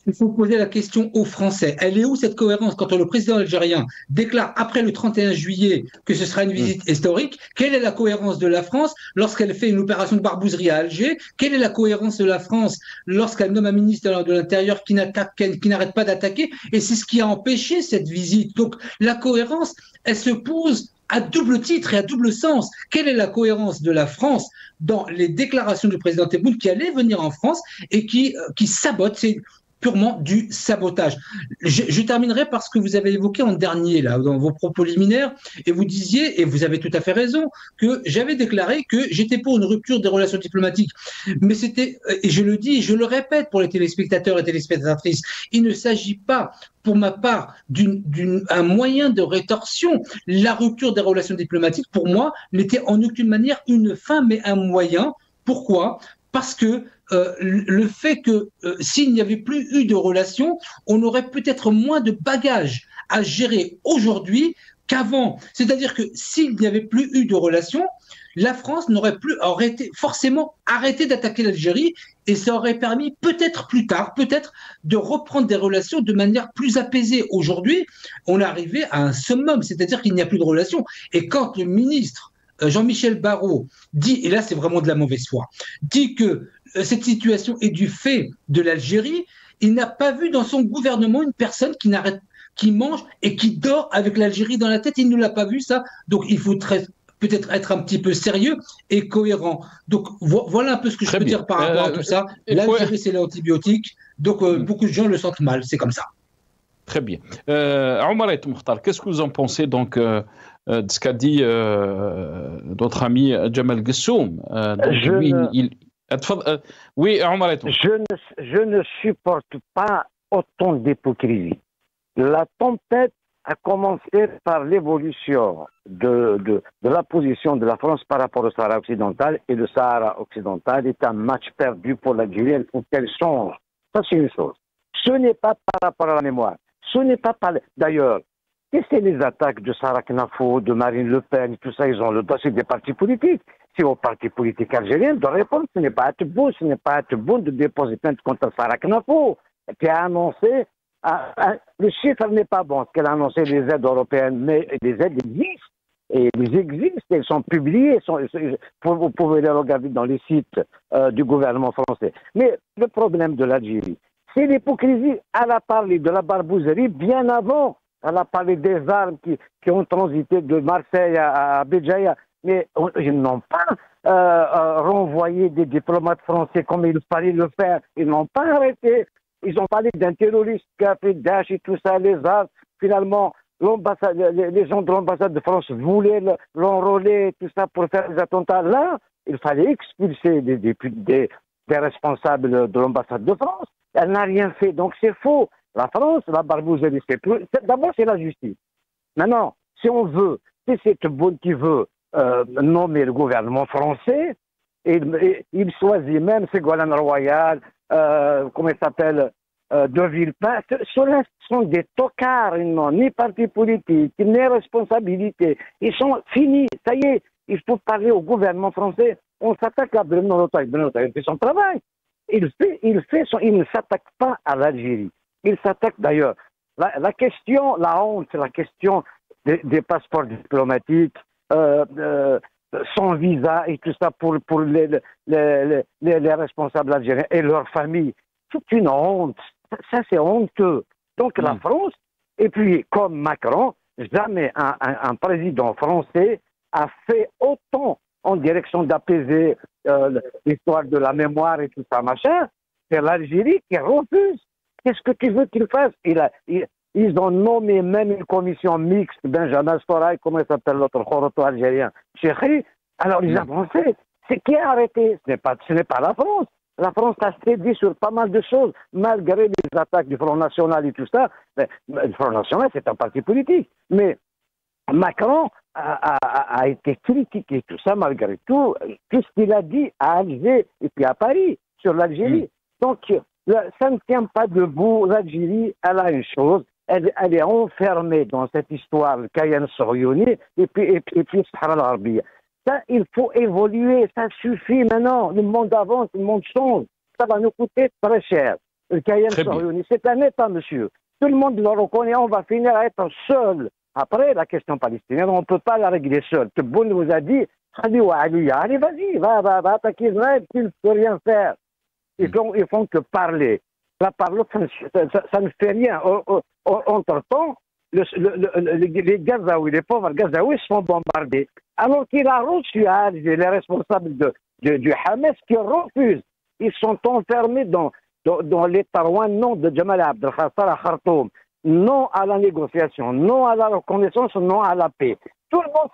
Il faut poser la question aux Français. Elle est où cette cohérence quand le président algérien déclare après le 31 juillet que ce sera une visite historique? Quelle est la cohérence de la France lorsqu'elle fait une opération de barbouzerie à Alger? Quelle est la cohérence de la France lorsqu'elle nomme un ministre de l'Intérieur qui n'arrête pas d'attaquer? Et c'est ce qui a empêché cette visite. Donc la cohérence, elle se pose à double titre et à double sens. Quelle est la cohérence de la France dans les déclarations du président Tebboune qui allait venir en France et qui sabote? C'est purement du sabotage. Je terminerai par ce que vous avez évoqué en dernier, là, dans vos propos liminaires, et vous disiez, et vous avez tout à fait raison, que j'avais déclaré que j'étais pour une rupture des relations diplomatiques. Mais c'était, et je le dis, et je le répète pour les téléspectateurs et téléspectatrices, il ne s'agit pas, pour ma part, d'un moyen de rétorsion. La rupture des relations diplomatiques, pour moi, n'était en aucune manière une fin, mais un moyen. Pourquoi ? Parce que le fait que s'il n'y avait plus eu de relations, on aurait peut-être moins de bagages à gérer aujourd'hui qu'avant. C'est-à-dire que s'il n'y avait plus eu de relations, la France aurait forcément arrêté d'attaquer l'Algérie et ça aurait permis peut-être plus tard, de reprendre des relations de manière plus apaisée. Aujourd'hui, on est arrivé à un summum, c'est-à-dire qu'il n'y a plus de relations. Et quand le ministre Jean-Michel Barrot dit, et là c'est vraiment de la mauvaise foi, dit que cette situation est du fait de l'Algérie, il n'a pas vu dans son gouvernement une personne qui mange et qui dort avec l'Algérie dans la tête, il ne l'a pas vu ça, donc il faut peut-être être un petit peu sérieux et cohérent. Donc voilà un peu ce que je peux dire par rapport à tout ça. L'Algérie c'est l'antibiotique, donc beaucoup de gens le sentent mal, c'est comme ça. Très bien. Omar El Moukhtar, qu'est-ce que vous en pensez donc de ce qu'a dit notre ami Jamal Ghassoum? Oui, Omar El Moukhtar. Je ne supporte pas autant d'hypocrisie. La tempête a commencé par l'évolution de la position de la France par rapport au Sahara occidental, et le Sahara occidental est un match perdu pour l'Algérie. Il faut qu'elle change. Ça, c'est une chose. Ce n'est pas par rapport à la mémoire. Ce n'est pas par... D'ailleurs, c'est les attaques de Sarah Knafo, de Marine Le Pen, tout ça, ils ont le droit, c'est des partis politiques. C'est aux partis politiques algériens de répondre. Ce n'est pas à Tebboune, de déposer plainte contre Sarah Knafo, qui a annoncé... le chiffre n'est pas bon, ce qu'elle a annoncé, les aides européennes, mais les aides existent. Et elles existent, elles sont publiées, vous pouvez les regarder dans les sites du gouvernement français. Mais le problème de l'Algérie, c'est l'hypocrisie. Elle a parlé de la barbouzerie bien avant. Elle a parlé des armes qui ont transité de Marseille à Béjaïa. Mais ils n'ont pas renvoyé des diplomates français comme il fallait le faire. Ils n'ont pas arrêté. Ils ont parlé d'un terroriste qui a fait Daesh et tout ça, les armes. Finalement, les gens de l'ambassade de France voulaient l'enrôler, tout ça, pour faire des attentats. Là, il fallait expulser des responsables de l'ambassade de France. Elle n'a rien fait, donc c'est faux. La France, la barbouzerie, d'abord c'est la justice. Maintenant, si on veut, si c'est Tebboune qui veut nommer le gouvernement français, il choisit même Ségolène Royal, comment il s'appelle, De Villepin. Ceux-là sont des tocards, ils n'ont ni parti politique, ni responsabilité. Ils sont finis, ça y est, il faut parler au gouvernement français. On s'attaque à Bruno Retailleau. Bruno Retailleau fait son travail. Il ne s'attaque pas à l'Algérie. Il s'attaque d'ailleurs. La question, la honte, la question des passeports diplomatiques, sans visa et tout ça pour les responsables algériens et leurs familles. C'est une honte. Ça, c'est honteux. Donc la France, et puis comme Macron, jamais un président français a fait autant en direction d'apaiser l'histoire de la mémoire et tout ça, machin. C'est l'Algérie qui refuse. Qu'est-ce que tu veux qu'il fasse? Ils ont nommé même une commission mixte, Benjamin Storaï, comment il s'appelle l'autre, Khoroto algérien, Chekhi. Alors ils avancé. C'est qui a arrêté? Ce n'est pas la France. La France a cédé sur pas mal de choses, malgré les attaques du Front National et tout ça. Mais le Front National, c'est un parti politique. Mais Macron a été critiqué, tout ça, malgré tout ce qu'il a dit à Alger et puis à Paris sur l'Algérie. Donc, ça ne tient pas debout. L'Algérie, elle a une chose, elle est enfermée dans cette histoire, le Kayan Soryouni, et puis le Sahara al-Arabia. Ça, il faut évoluer, ça suffit maintenant. Le monde avance, le monde change. Ça va nous coûter très cher. Le Kayan Soryouni, c'est un État, monsieur. Tout le monde le reconnaît, on va finir à être seul. Après, la question palestinienne, on ne peut pas la régler seul. Tebboune nous a dit, allez, vas-y, va attaquer Israël, tu ne peux rien faire. Ils font que parler. La parole, ça ne fait rien. Entre-temps, les Gazaouis, les pauvres Gazaouis sont bombardés. Alors qu'il a reçu à Alger les responsables du Hamas qui refusent. Ils sont enfermés dans les tarouins, non de Jamal Abdel Khassar à Khartoum, non à la négociation, non à la reconnaissance, non à la paix. Tout le monde,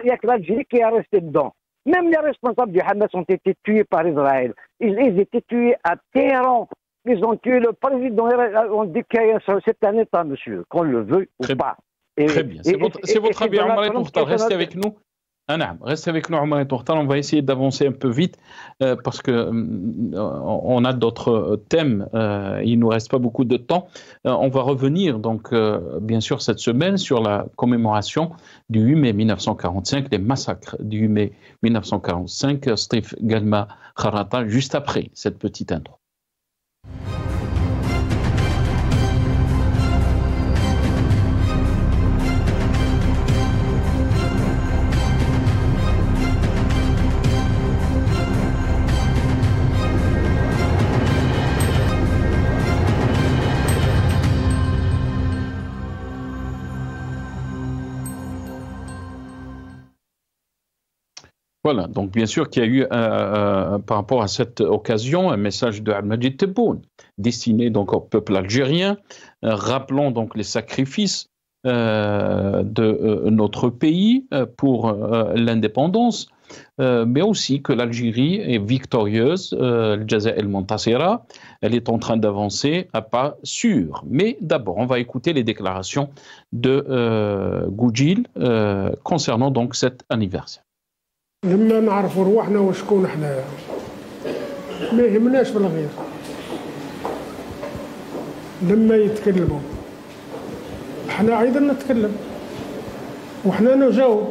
il n'y a que l'Algérie qui est resté dedans. Même les responsables du Hamas ont été tués par Israël. Ils étaient tués à Téhéran. Ils ont tué le président. On dit que c'est un État, monsieur, qu'on le veut ou pas. Très bien. C'est votre avis, Omar Tourtal. Restez avec nous. Restez avec nous, Omar Tourtal. On va essayer d'avancer un peu vite parce qu'on a d'autres thèmes. Il ne nous reste pas beaucoup de temps. On va revenir, donc, bien sûr, cette semaine sur la commémoration du 8 mai 1945, les massacres du 8 mai 1945. Steve Galma Kharata, juste après cette petite intro. Voilà, donc bien sûr qu'il y a eu, par rapport à cette occasion, un message de Abdelmajid Tebboune, destiné donc au peuple algérien, rappelant donc les sacrifices de notre pays pour l'indépendance, mais aussi que l'Algérie est victorieuse, Al-Jazair el-Montasira, elle est en train d'avancer à pas sûrs. Mais d'abord, on va écouter les déclarations de Goudjil concernant donc cet anniversaire. لما نعرفوا رواحنا وشكون حنايا ما يهمناش في الغير لما يتكلموا احنا ايضا نتكلم وحنا نجاوب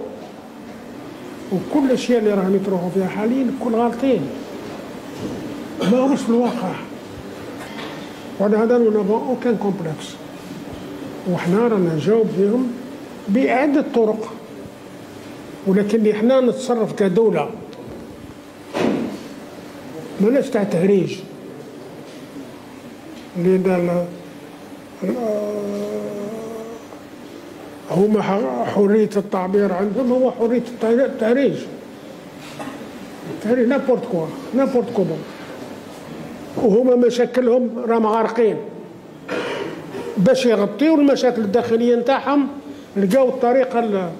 وكل الاشياء اللي راهم يطرحوا فيها حاليا كل غالطين ما همش في الواقع وعلى هذا نو اوكان كومبلكس وحنا رانا نجاوب فيهم بعدة طرق ولكن احنا نتصرف كدولة ماناش تاع تهريج لأن هما حرية التعبير عندهم هو حرية التهريج التهريج نابورت كوا وهما مشاكلهم راهم غارقين باش يغطيو المشاكل الداخلية نتاعهم لقاو الطريقة.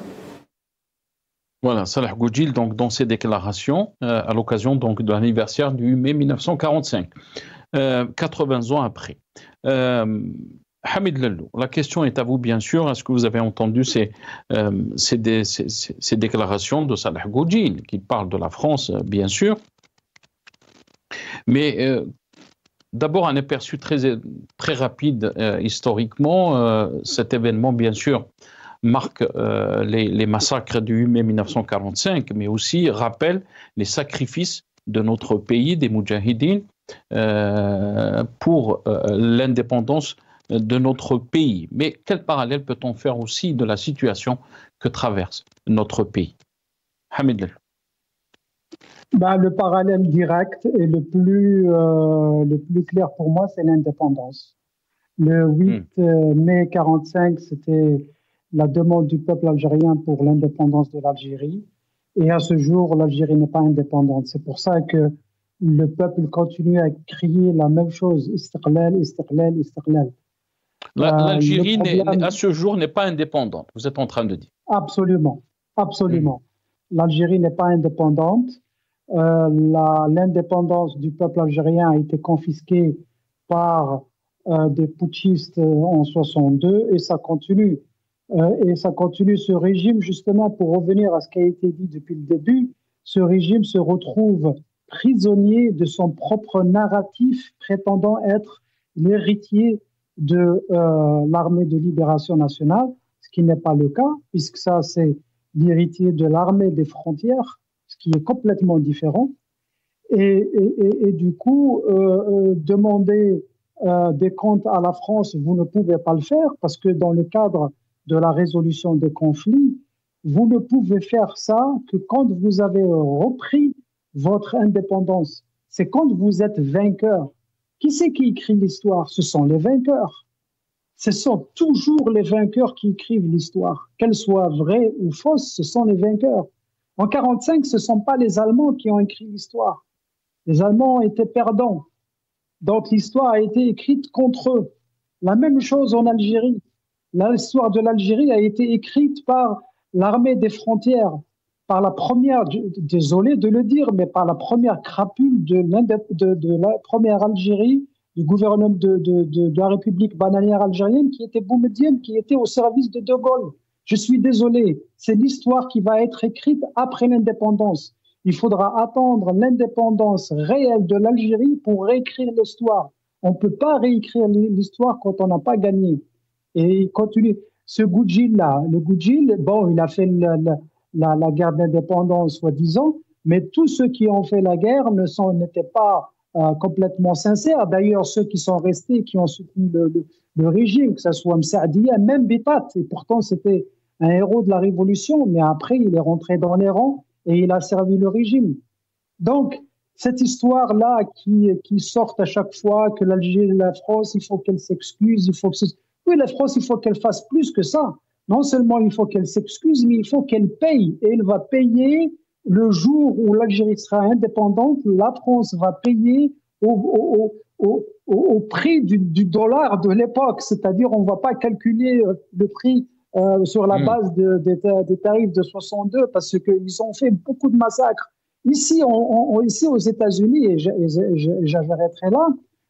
Voilà, Salah Goudjil, donc, dans ses déclarations, à l'occasion donc, de l'anniversaire du 8 mai 1945, 80 ans après. Hamid Lallou, la question est à vous, bien sûr. Est-ce que vous avez entendu ces déclarations de Salah Goudjil, qui parle de la France, bien sûr, mais d'abord un aperçu très rapide historiquement. Cet événement, bien sûr, marque les massacres du 8 mai 1945, mais aussi rappelle les sacrifices de notre pays, des Moudjahidines, pour l'indépendance de notre pays. Mais quel parallèle peut-on faire aussi de la situation que traverse notre pays? Hamid Lallou. Le parallèle direct et le plus clair pour moi, c'est l'indépendance. Le 8 mai 1945, c'était la demande du peuple algérien pour l'indépendance de l'Algérie. Et à ce jour, l'Algérie n'est pas indépendante. C'est pour ça que le peuple continue à crier la même chose, Istiqlal, Istiqlal, Istiqlal. L'Algérie, à ce jour, n'est pas indépendante, vous êtes en train de dire. Absolument, absolument. L'Algérie n'est pas indépendante. L'indépendance du peuple algérien a été confisquée par des putschistes en 1962 et ça continue. et ça continue. Ce régime, justement, pour revenir à ce qui a été dit depuis le début, ce régime se retrouve prisonnier de son propre narratif, prétendant être l'héritier de l'armée de libération nationale, ce qui n'est pas le cas, puisque ça, c'est l'héritier de l'armée des frontières, ce qui est complètement différent. Et du coup, demander des comptes à la France, vous ne pouvez pas le faire, parce que dans le cadre de la résolution des conflits, vous ne pouvez faire ça que quand vous avez repris votre indépendance. C'est quand vous êtes vainqueur. Qui c'est qui écrit l'histoire? Ce sont les vainqueurs. Ce sont toujours les vainqueurs qui écrivent l'histoire. Qu'elle soit vraie ou fausse, ce sont les vainqueurs. En 1945, ce ne sont pas les Allemands qui ont écrit l'histoire. Les Allemands étaient perdants. Donc l'histoire a été écrite contre eux. La même chose en Algérie. L'histoire de l'Algérie a été écrite par l'armée des frontières, par la première, désolé de le dire, mais par la première crapule de la première Algérie, du gouvernement de la République bananière algérienne, qui était Boumedienne, qui était au service de De Gaulle. Je suis désolé, c'est l'histoire qui va être écrite après l'indépendance. Il faudra attendre l'indépendance réelle de l'Algérie pour réécrire l'histoire. On ne peut pas réécrire l'histoire quand on n'a pas gagné. Et il continue. Ce Goudjil-là, le Goudjil, bon, il a fait la guerre d'indépendance, soi-disant, mais tous ceux qui ont fait la guerre n'étaient pas complètement sincères. D'ailleurs, ceux qui sont restés, qui ont soutenu le régime, que ce soit Msaadiya, même Bitat, et pourtant c'était un héros de la révolution, mais après il est rentré dans les rangs et il a servi le régime. Donc, cette histoire-là qui sort à chaque fois que l'Algérie, la France, il faut qu'elle s'excuse, oui, la France, il faut qu'elle fasse plus que ça. Non seulement il faut qu'elle s'excuse, mais il faut qu'elle paye. Et elle va payer le jour où l'Algérie sera indépendante. La France va payer au prix du dollar de l'époque. C'est-à-dire, on ne va pas calculer le prix sur la base des tarifs de 62 parce qu'ils ont fait beaucoup de massacres. Ici, ici aux États-Unis, et j'arrêterai là,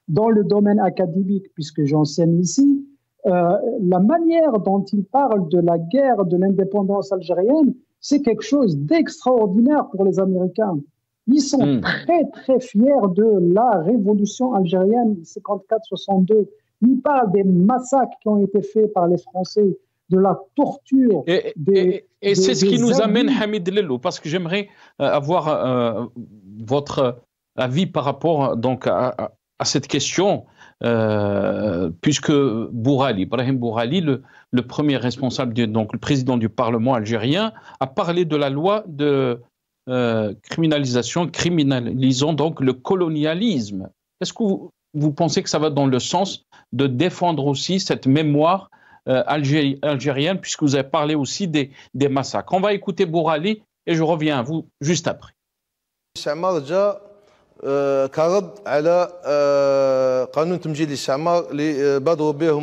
dans le domaine académique, puisque j'enseigne ici, la manière dont ils parlent de la guerre de l'indépendance algérienne, c'est quelque chose d'extraordinaire pour les Américains. Ils sont très, très fiers de la révolution algérienne 54-62. Ils parlent des massacres qui ont été faits par les Français, de la torture. Et c'est ce qui nous amène, Hamid Lello, parce que j'aimerais avoir votre avis par rapport donc, à cette question. Puisque Ibrahim Bourali, le premier responsable, donc le président du Parlement algérien, a parlé de la loi de criminalisant donc le colonialisme. Est-ce que vous pensez que ça va dans le sens de défendre aussi cette mémoire algérienne, puisque vous avez parlé aussi des massacres? On va écouter Bourali et je reviens à vous juste après. كرد على قانون تمجيد الاستعمار اللي بادروا به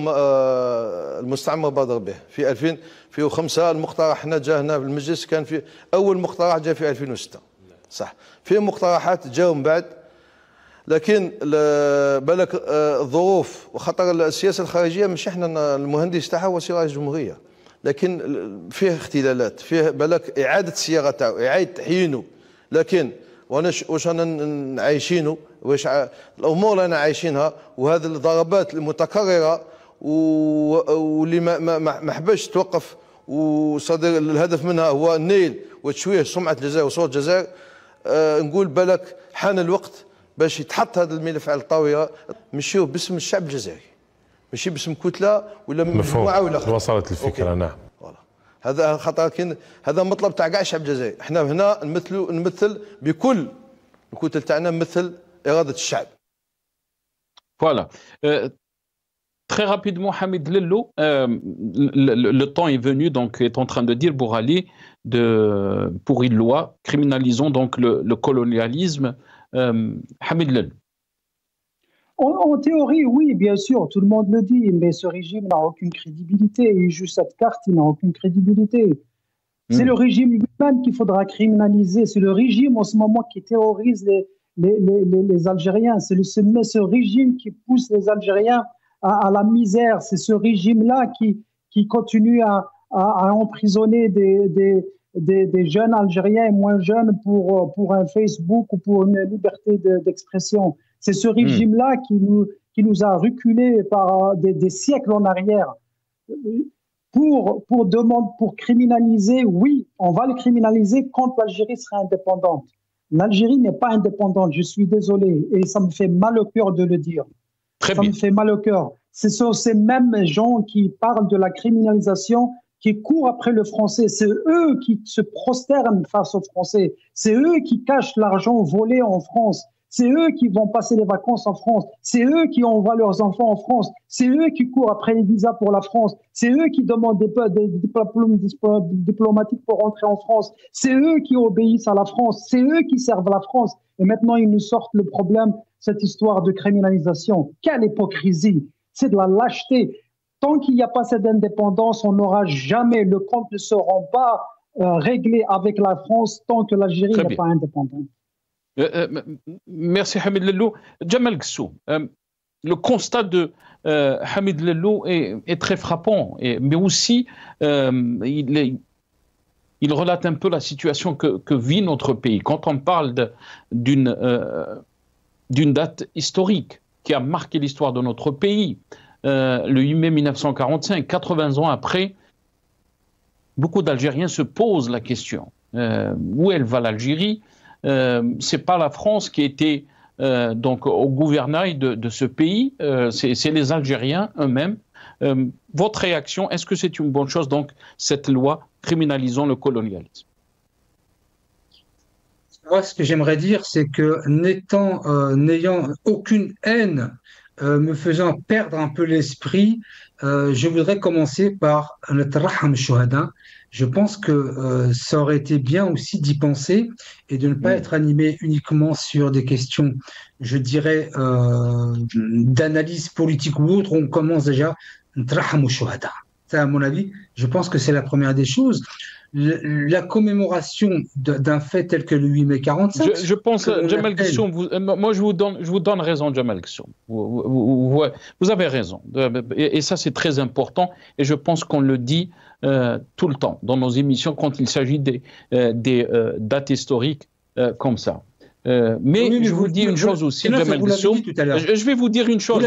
المستعمر بادر به في 2005. المقترح هنا جاء هنا في المجلس، كان في اول مقترح جاء في 2006 صح. في مقترحات جاوا من بعد، لكن بالك الظروف وخطر السياسه الخارجيه مش احنا المهندس تاعها هو رئيس الجمهوريه، لكن فيه اختلالات، فيه بالك اعاده صياغه تاعو، اعاده تحيينه، لكن واش انا عايشينه، واش الامور اللي انا عايشينها، وهذه الضربات المتكرره واللي ما حبش توقف، وصدر الهدف منها هو النيل وتشويه سمعه الجزائر وصوره الجزائر. نقول بالك حان الوقت باش يتحط هذا الملف على الطاوله، مشيو باسم الشعب الجزائري، ماشي باسم كتله ولا مجموعه ولا وصلت الفكره. نعم، هذا خطر، هذا مطلب تاع كاع الشعب الجزائري. احنا هنا نمثل بكل الكتل تاعنا، نمثل اراده الشعب. Voilà. Très rapidement, Hamid Lello, le temps est venu, donc est en train de dire Bourali, pour une loi criminalisant donc le colonialisme. Hamid Lello. En théorie, oui, bien sûr, tout le monde le dit, mais ce régime n'a aucune crédibilité. Il joue cette carte, il n'a aucune crédibilité. C'est le régime lui-même qu'il faudra criminaliser. C'est le régime en ce moment qui terrorise les Algériens. C'est ce régime qui pousse les Algériens à la misère. C'est ce régime-là qui continue à emprisonner des jeunes Algériens et moins jeunes pour un Facebook ou pour une liberté d'expression. C'est ce régime-là qui nous a reculé par des siècles en arrière. Pour criminaliser, oui, on va le criminaliser quand l'Algérie sera indépendante. L'Algérie n'est pas indépendante, je suis désolé, et ça me fait mal au cœur de le dire. Ça me fait mal au cœur. Ce sont ces mêmes gens qui parlent de la criminalisation, qui courent après le français. C'est eux qui se prosternent face aux Français. C'est eux qui cachent l'argent volé en France. C'est eux qui vont passer les vacances en France. C'est eux qui envoient leurs enfants en France. C'est eux qui courent après les visas pour la France. C'est eux qui demandent des diplômes diplomatiques pour rentrer en France. C'est eux qui obéissent à la France. C'est eux qui servent la France. Et maintenant, ils nous sortent le problème, cette histoire de criminalisation. Quelle hypocrisie! C'est de la lâcheté. Tant qu'il n'y a pas cette indépendance, on n'aura jamais, le compte ne sera pas réglé avec la France tant que l'Algérie n'est pas indépendante. Merci Hamid Lello. Jamal Ghessoum, le constat de Hamid Lello est très frappant, mais aussi il relate un peu la situation que vit notre pays. Quand on parle d'une date historique qui a marqué l'histoire de notre pays, le 8 mai 1945, 80 ans après, beaucoup d'Algériens se posent la question. Où elle va l'Algérie? C'est pas la France qui était donc au gouvernail de ce pays, c'est les Algériens eux-mêmes. Votre réaction, est-ce que c'est une bonne chose, donc, cette loi criminalisant le colonialisme? Moi, ce que j'aimerais dire, c'est que n'ayant aucune haine, me faisant perdre un peu l'esprit, je voudrais commencer par Natraham Shuhada. Je pense que ça aurait été bien aussi d'y penser et de ne pas être animé uniquement sur des questions, je dirais, d'analyse politique ou autre. On commence déjà Natraham Shuhada. Ça, à mon avis, je pense que c'est la première des choses. La commémoration d'un fait tel que le 8 mai 45. Je pense, Jamal Ghessoum, moi je vous donne raison, Jamal Ghessoum. Vous avez raison. Et ça, c'est très important. Et je pense qu'on le dit tout le temps dans nos émissions quand il s'agit des dates historiques comme ça. Mais je vous dis une chose aussi, Jamal Ghessoum. Je vais vous dire une chose,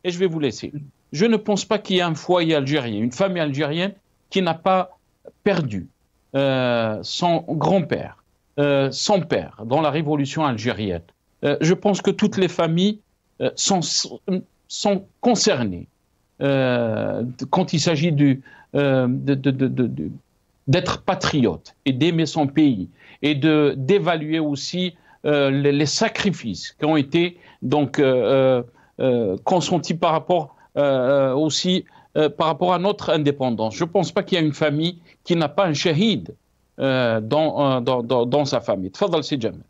et je vais vous laisser. Je ne pense pas qu'il y ait un foyer algérien, une famille algérienne qui n'a pas perdu son grand-père, son père dans la révolution algérienne. Je pense que toutes les familles sont concernées quand il s'agit d'être patriote et d'aimer son pays et d'évaluer aussi les sacrifices qui ont été donc consentis par rapport aussi par rapport à notre indépendance. Je ne pense pas qu'il y a une famille qui n'a pas un shahid dans sa famille. Tfadal Si Jamal.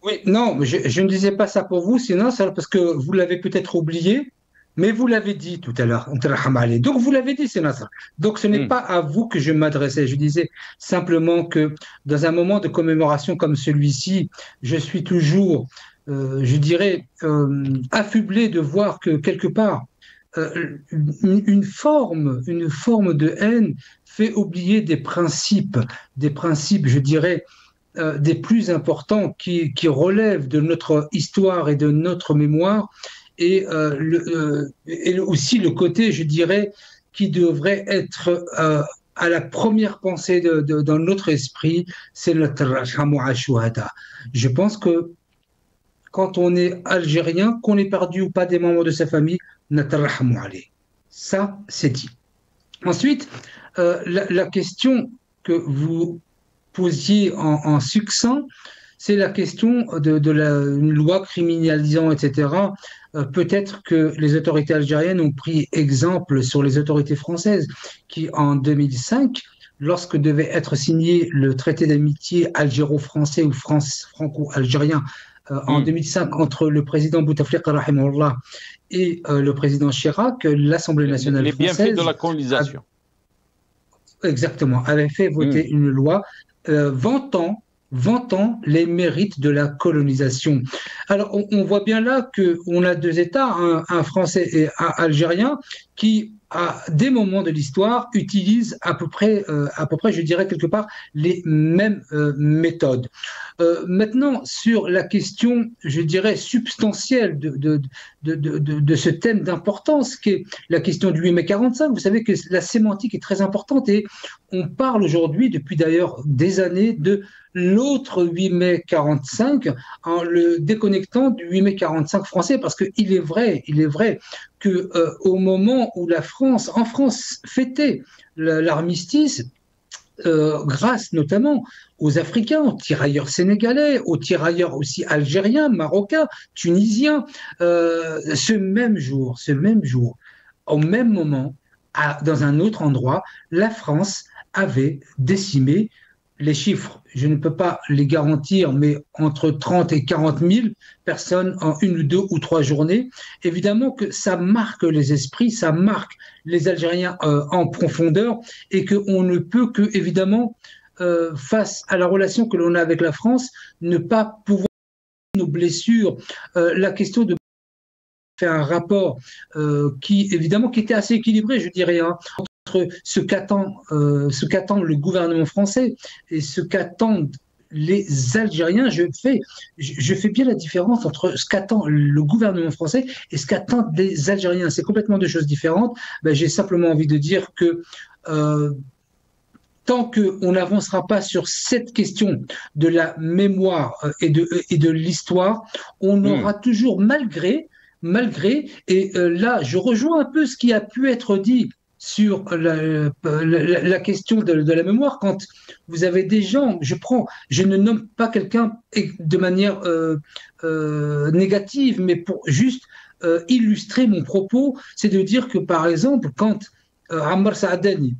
Oui, non, je ne disais pas ça pour vous, sinon, parce que vous l'avez peut-être oublié, mais vous l'avez dit tout à l'heure. Donc vous l'avez dit, c'est Nasser. Donc ce n'est pas à vous que je m'adressais. Je disais simplement que dans un moment de commémoration comme celui-ci, je suis toujours, je dirais, affublé de voir que quelque part, une forme de haine fait oublier des principes, je dirais, des plus importants qui relèvent de notre histoire et de notre mémoire, et aussi le côté, je dirais, qui devrait être à la première pensée dans notre esprit, c'est le Tarhamu Ashuhada. Je pense que quand on est algérien, qu'on ait perdu ou pas des membres de sa famille, ça, c'est dit. Ensuite, la question que vous posiez en succinct, c'est la question de une loi criminalisant, etc. Peut-être que les autorités algériennes ont pris exemple sur les autorités françaises qui, en 2005, lorsque devait être signé le traité d'amitié algéro-français ou franco-algérien en 2005 entre le président Bouteflika rahimahullah et le président Chirac, l'Assemblée nationale française... Les bienfaits de la colonisation. Exactement, avait fait voter une loi vantant les mérites de la colonisation. Alors, on voit bien là qu'on a deux États, un français et un algérien, qui, à des moments de l'histoire, utilisent à peu près, je dirais quelque part, les mêmes méthodes. Maintenant, sur la question, je dirais, substantielle de ce thème d'importance, qui est la question du 8 mai 45, vous savez que la sémantique est très importante et on parle aujourd'hui, depuis d'ailleurs des années, de l'autre 8 mai 45 en le déconnectant du 8 mai 45 français, parce qu'il est vrai que au moment où en France fêtait l'armistice, grâce notamment aux Africains, aux tirailleurs sénégalais, aux tirailleurs aussi algériens, marocains, tunisiens, ce même jour, au même moment, dans un autre endroit, la France avait décimé. Les chiffres, je ne peux pas les garantir, mais entre 30 et 40 000 personnes en 1 ou 2 ou 3 journées. Évidemment que ça marque les esprits, ça marque les Algériens en profondeur et qu'on ne peut que, évidemment, face à la relation que l'on a avec la France, ne pas pouvoir nos blessures. La question de faire un rapport qui était assez équilibré, je dirais, entre ce qu'attend le gouvernement français et ce qu'attendent les Algériens. Je fais bien la différence entre ce qu'attend le gouvernement français et ce qu'attendent les Algériens. C'est complètement deux choses différentes. J'ai simplement envie de dire que tant qu'on n'avancera pas sur cette question de la mémoire et de l'histoire, on aura toujours, malgré, et là je rejoins un peu ce qui a pu être dit sur la question de la mémoire, quand vous avez des gens, je ne nomme pas quelqu'un de manière négative, mais pour juste illustrer mon propos, c'est de dire que par exemple, quand Ammar Saadani,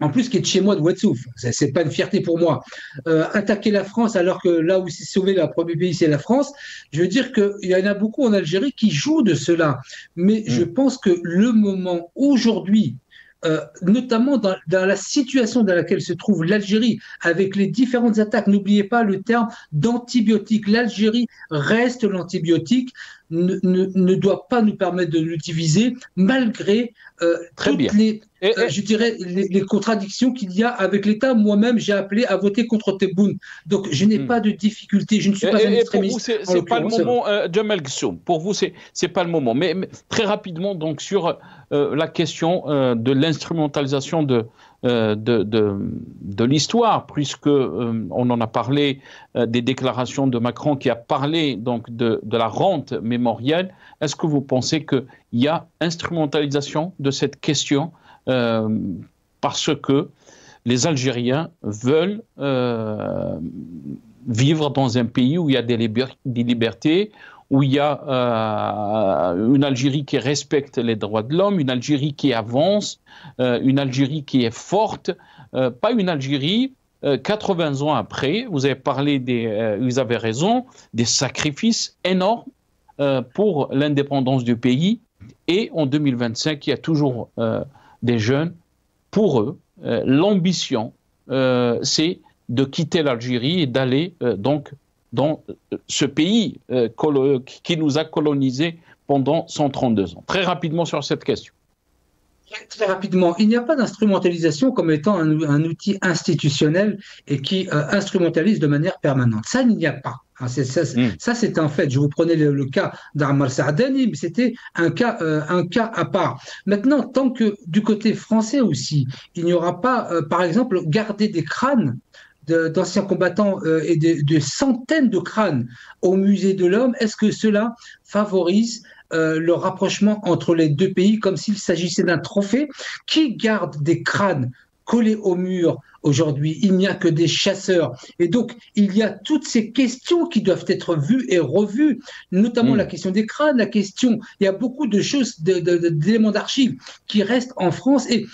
en plus qui est de chez moi de Ouadsouf, c'est pas une fierté pour moi, attaquer la France alors que là où s'est sauvé le premier pays c'est la France, je veux dire qu'il y en a beaucoup en Algérie qui jouent de cela, mais je pense que le moment aujourd'hui, notamment dans la situation dans laquelle se trouve l'Algérie, avec les différentes attaques, n'oubliez pas le terme d'antibiotique, l'Algérie reste l'antibiotique, ne doit pas nous permettre de l'utiliser malgré toutes les contradictions qu'il y a avec l'État. Moi-même, j'ai appelé à voter contre Tebboune. Donc, je n'ai pas de difficulté. Je ne suis pas un extrémiste. Pour vous, c'est pas le moment, Djemal Ghessoum. Pour vous, c'est pas le moment. Mais très rapidement, donc, sur la question de l'instrumentalisation de l'histoire, puisque on en a parlé des déclarations de Macron qui a parlé donc de la rente mémorielle. Est-ce que vous pensez qu'il y a instrumentalisation de cette question parce que les Algériens veulent vivre dans un pays où il y a des libertés, où il y a une Algérie qui respecte les droits de l'homme, une Algérie qui avance, une Algérie qui est forte, pas une Algérie 80 ans après, vous avez parlé vous avez raison, des sacrifices énormes pour l'indépendance du pays, et en 2025, il y a toujours des jeunes. Pour eux, l'ambition, c'est de quitter l'Algérie et d'aller donc dans ce pays qui nous a colonisés pendant 132 ans. Très rapidement sur cette question. Très rapidement, il n'y a pas d'instrumentalisation comme étant un outil institutionnel et qui instrumentalise de manière permanente. Ça, il n'y a pas. Ça, c'est un fait. Je vous prenais le cas d'Ammar Saadani, mais c'était un cas à part. Maintenant, tant que du côté français aussi, il n'y aura pas, par exemple, garder des crânes d'anciens combattants et de centaines de crânes au musée de l'Homme, est-ce que cela favorise le rapprochement entre les deux pays, comme s'il s'agissait d'un trophée? Qui garde des crânes collés au mur aujourd'hui? Il n'y a que des chasseurs. Et donc, il y a toutes ces questions qui doivent être vues et revues, notamment la question des crânes, il y a beaucoup de choses, d'éléments d'archives qui restent en France. Et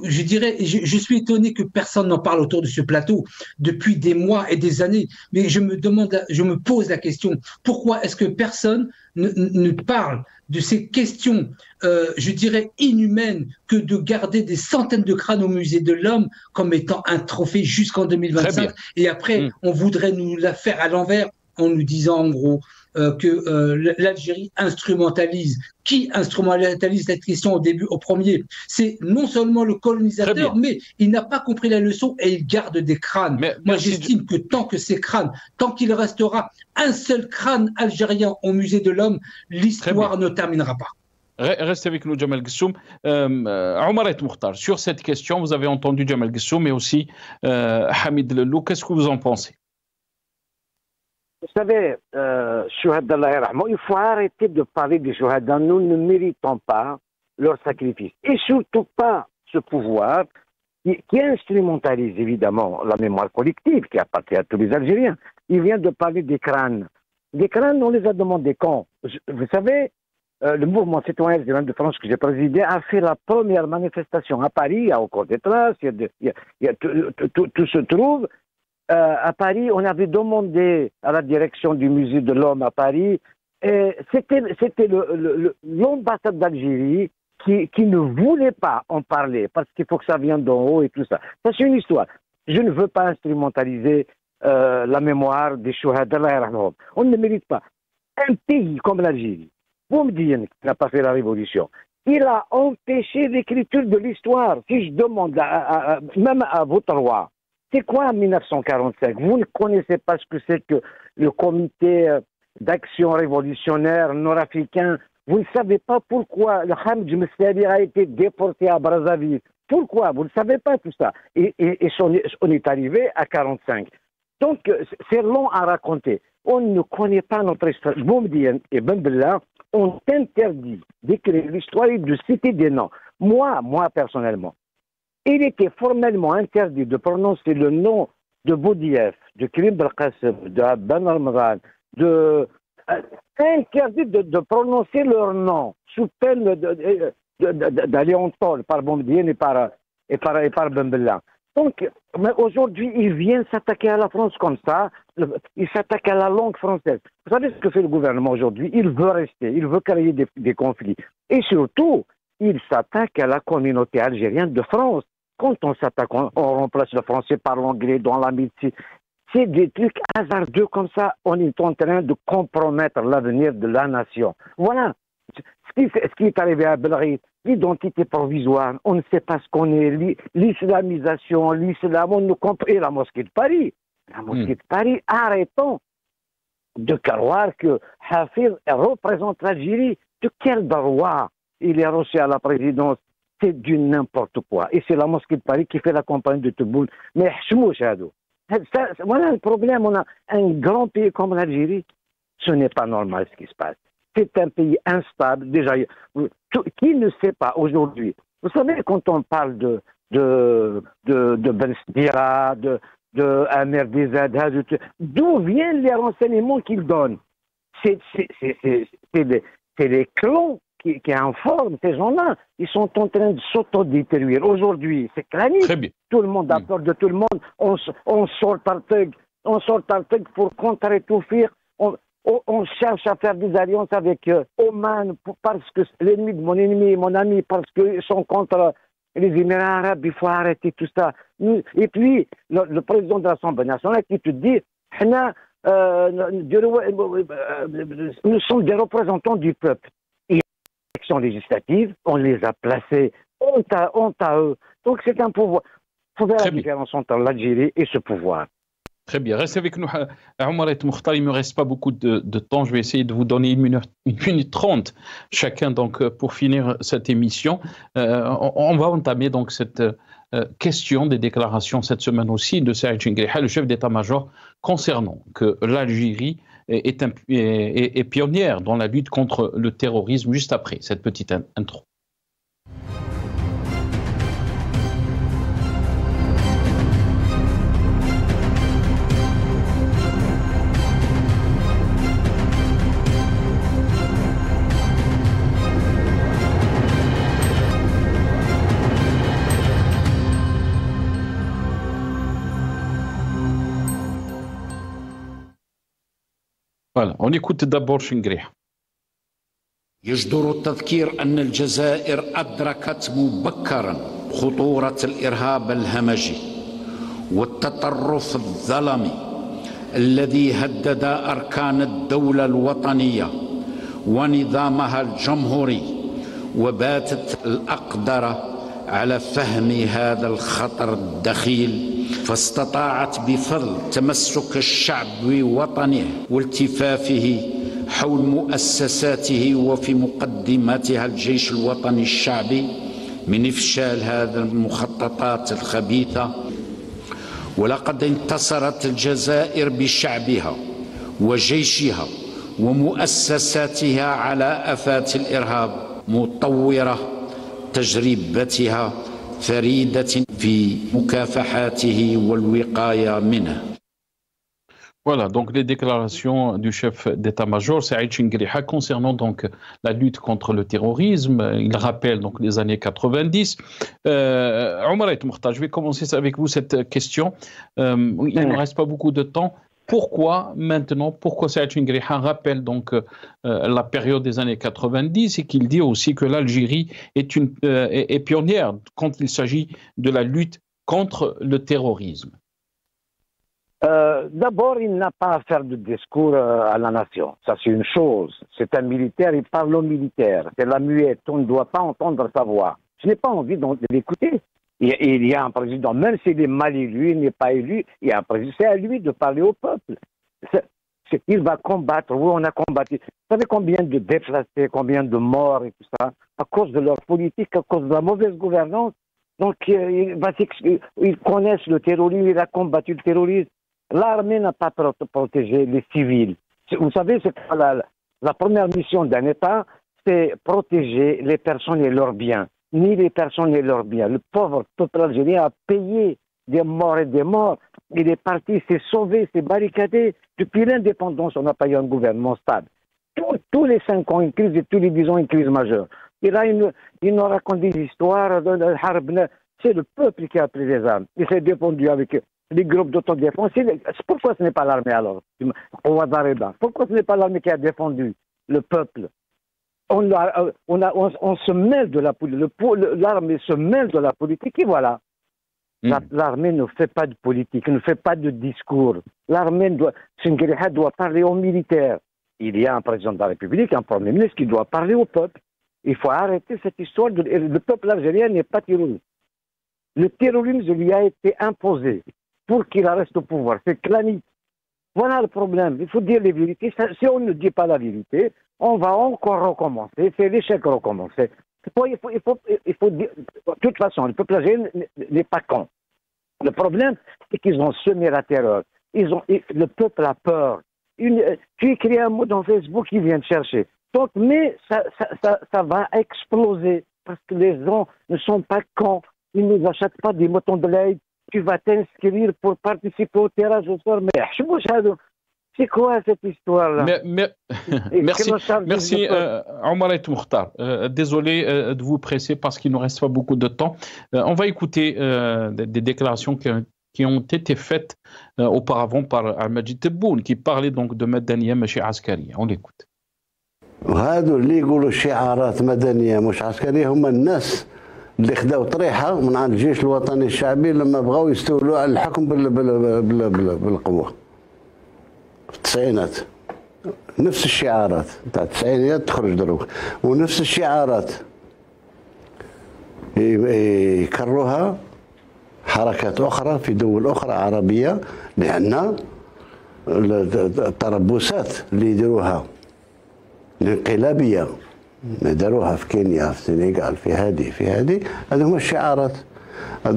je dirais, je suis étonné que personne n'en parle autour de ce plateau depuis des mois et des années, mais je me pose la question, pourquoi est-ce que personne ne parle de ces questions, je dirais, inhumaines, que de garder des centaines de crânes au musée de l'Homme comme étant un trophée jusqu'en 2025, et après, on voudrait nous la faire à l'envers en nous disant en gros que l'Algérie instrumentalise. Qui instrumentalise cette question au premier? C'est non seulement le colonisateur, mais il n'a pas compris la leçon et il garde des crânes. Moi, j'estime que tant que ces crânes, tant qu'il restera un seul crâne algérien au musée de l'homme, l'histoire ne terminera pas. Restez avec nous, Jamal Ghessoum. Oumaret Mokhtar, sur cette question, vous avez entendu Jamal Ghessoum, mais aussi Hamid Lelou. Qu'est-ce que vous en pensez? Vous savez, il faut arrêter de parler des Chouhada. Nous ne méritons pas leur sacrifice. Et surtout pas ce pouvoir qui instrumentalise évidemment la mémoire collective qui appartient à tous les Algériens. Il vient de parler des crânes. Des crânes, on les a demandés quand? Vous savez, le mouvement citoyen de France que j'ai présidé a fait la première manifestation à Paris, au Cours des Traces, tout se trouve. À Paris, on avait demandé à la direction du musée de l'homme à Paris, et c'était l'ambassade d'Algérie qui ne voulait pas en parler, parce qu'il faut que ça vienne d'en haut et tout ça. Ça, c'est une histoire. Je ne veux pas instrumentaliser la mémoire des Chouhada. On ne mérite pas. Un pays comme l'Algérie, Boumediene, qui n'a pas fait la révolution, il a empêché l'écriture de l'histoire. Si je demande même à votre roi, c'est quoi 1945? Vous ne connaissez pas ce que c'est que le comité d'action révolutionnaire nord-africain. Vous ne savez pas pourquoi le Hamd Messalir a été déporté à Brazzaville. Pourquoi? Vous ne savez pas tout ça. Et on est arrivé à 45. Donc, c'est long à raconter. On ne connaît pas notre histoire. Boumediene et Ben Bella ont interdit d'écrire l'histoire et de citer des noms. Moi, personnellement, il était formellement interdit de prononcer le nom de Boudiaf, de Karim Belkacem, de Ben Ramadan, interdit de prononcer leur nom sous peine d'aller en tôle par Boumediene et par Ben Bella. Donc, aujourd'hui, ils viennent s'attaquer à la France comme ça, ils s'attaquent à la langue française. Vous savez ce que fait le gouvernement aujourd'hui? Il veut rester, il veut créer des conflits. Et surtout, il s'attaque à la communauté algérienne de France. Quand on s'attaque, on remplace le français par l'anglais dans la médecine. C'est des trucs hasardeux comme ça. On est en train de compromettre l'avenir de la nation. Voilà. Ce qui est arrivé à Belgrade, l'identité provisoire, on ne sait pas ce qu'on est, l'islamisation, l'islam, on ne comprend pas. Et la mosquée de Paris. La mosquée de Paris, arrêtons de croire que Hafez représente l'Algérie. De quel droit il est reçu à la présidence? C'est du n'importe quoi. Et c'est la mosquée de Paris qui fait la campagne de Tebboune. Mais voilà le problème. On a un grand pays comme l'Algérie. Ce n'est pas normal ce qui se passe. C'est un pays instable. Déjà, qui ne sait pas aujourd'hui? Vous savez, quand on parle de Ben Sdira, de Amir Dizad, d'où viennent les renseignements qu'ils donnent? C'est les clans qui informent ces gens-là. Ils sont en train de s'autodétruire. Aujourd'hui, c'est clanique. Tout le monde a peur de tout le monde. On sort Tarteg pour contrer Toufir. On cherche à faire des alliances avec Oman parce que l'ennemi de mon ennemi est mon ami, parce qu'ils sont contre les Émirats arabes. Il faut arrêter tout ça. Et puis, le président de l'Assemblée nationale qui te dit nous sommes des représentants du peuple. Et les élections législatives, on les a placés honte à eux. Donc c'est un pouvoir. Il faut faire la différence entre l'Algérie et ce pouvoir. Très bien. Restez avec nous, Oumaret Mokhtar. Il ne me reste pas beaucoup de temps. Je vais essayer de vous donner 1 minute 30 chacun donc, pour finir cette émission. On va entamer donc cette question des déclarations cette semaine aussi de Saïd Chenguereha, le chef d'état-major, concernant que l'Algérie est pionnière dans la lutte contre le terrorisme, juste après cette petite intro. Voilà, on écoute d'abord Chenguereha. يجدر التذكير أن الجزائر أدركت مبكرا خطورة الإرهاب الهمجي والتطرف الظلمي الذي هدد أركان الدولة الوطنية ونظامها الجمهوري، وباتت الأقدر على فهم هذا الخطر الدخيل، فاستطاعت بفضل تمسك الشعب بوطنه والتفافه حول مؤسساته وفي مقدمتها الجيش الوطني الشعبي من إفشال هذه المخططات الخبيثة. ولقد انتصرت الجزائر بشعبها وجيشها ومؤسساتها على آفات الإرهاب، مطورة تجربتها فريدة في مكافحاته والوقاية منه. Voilà, donc les déclarations du chef d'état-major, Saïd Chinguiriha, concernant donc la lutte contre le terrorisme. Il rappelle donc les années 90. Omar El Mokhtar, je vais commencer avec vous cette question. Il ne reste pas beaucoup de temps. Pourquoi maintenant, pourquoi Saïd Chinguiriha rappelle donc la période des années 90 et qu'il dit aussi que l'Algérie est pionnière quand il s'agit de la lutte contre le terrorisme? D'abord, il n'a pas à faire de discours à la nation. Ça, c'est une chose. C'est un militaire, il parle aux militaires. C'est la muette. On ne doit pas entendre sa voix. Je n'ai pas envie de l'écouter. Il y a un président, même s'il est mal élu, il n'est pas élu, il y a un président. C'est à lui de parler au peuple. Il va combattre. Oui, on a combattu. Vous savez combien de déplacés, combien de morts et tout ça, à cause de leur politique, à cause de la mauvaise gouvernance. Donc, ils connaissent le terrorisme, il a combattu le terrorisme. L'armée n'a pas protégé les civils. Vous savez, c'est la première mission d'un État, c'est protéger les personnes et leurs biens. Ni les personnes et leurs biens. Le pauvre peuple algérien a payé des morts et des morts. Il est parti, s'est sauvé, s'est barricadé. Depuis l'indépendance, on n'a pas eu un gouvernement stable. Tous les 5 ans, une crise, et tous les 10 ans, une crise majeure. Il nous raconte des histoires. C'est le peuple qui a pris les armes. Il s'est défendu avec les groupes d'autodéfense. Pourquoi ce n'est pas l'armée alors? Pourquoi ce n'est pas l'armée qui a défendu le peuple? On se mêle de la politique. L'armée se mêle de la politique et voilà. L'armée ne fait pas de politique, ne fait pas de discours. L'armée doit parler aux militaires. Il y a un président de la République, un premier ministre qui doit parler au peuple. Il faut arrêter cette histoire. Le peuple algérien n'est pas terroriste. Le terrorisme lui a été imposé pour qu'il reste au pouvoir. C'est clanique. Voilà le problème. Il faut dire les vérités. Si on ne dit pas la vérité, on va encore recommencer. C'est l'échec recommencer. Il faut dire. De toute façon, le peuple algérien n'est pas con. Le problème, c'est qu'ils ont semé la terreur. Le peuple a peur. Tu écris un mot dans Facebook, ils viennent chercher. Donc, mais ça va exploser parce que les gens ne sont pas cons. Ils ne nous achètent pas des moutons de lait. Tu vas t'inscrire pour participer au tirage au sort. Mais c'est quoi cette histoire-là? Merci Omar El Mokhtar. Désolé de vous presser parce qu'il ne nous reste pas beaucoup de temps. On va écouter des déclarations qui ont été faites auparavant par Al-Majid Tebboune, qui parlait donc de Madaniya Mashi Askariya. On l'écoute. وهذو اللي يقولوا شعارات مدنية مش عسكرية هم الناس اللي خداو طريحة من عند الجيش الوطني الشعبي لما بغاو يستولوا على الحكم بالقوة في التسعينات. نفس الشعارات تاع التسعينات تخرج دروك ونفس الشعارات يكرروها حركات أخرى في دول أخرى عربية، لأن التربصات اللي يديروها الانقلابية داروها في كينيا في السنغال في هذه هذو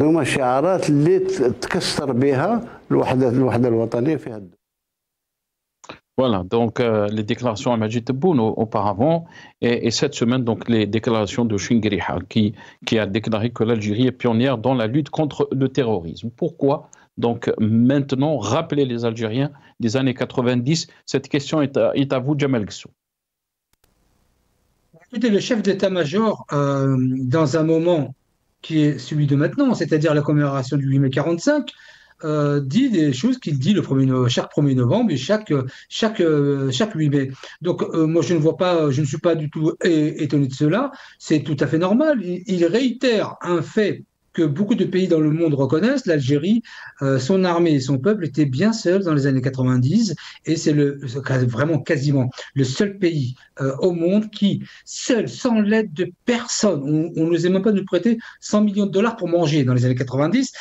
هما الشعارات اللي تكسر بها الوحدة الوطنية في هذا. Voilà, donc les déclarations à Majid Tebboune auparavant et cette semaine donc les déclarations de Chinguiriha qui a déclaré que l'Algérie est pionnière dans la lutte contre le terrorisme. Pourquoi donc maintenant rappeler les Algériens des années 90? Cette question est à vous, Djemal Guessou. Écoutez, le chef d'état-major, dans un moment qui est celui de maintenant, c'est-à-dire la commémoration du 8 mai 45, dit des choses qu'il dit chaque 1er novembre et chaque 8 mai. Donc moi je ne suis pas du tout étonné de cela, c'est tout à fait normal. Il réitère un fait que beaucoup de pays dans le monde reconnaissent, l'Algérie, son armée et son peuple étaient bien seuls dans les années 90, et c'est vraiment quasiment le seul pays au monde qui, seul, sans l'aide de personne, on n'osait même pas nous prêter 100 millions de dollars pour manger dans les années 90,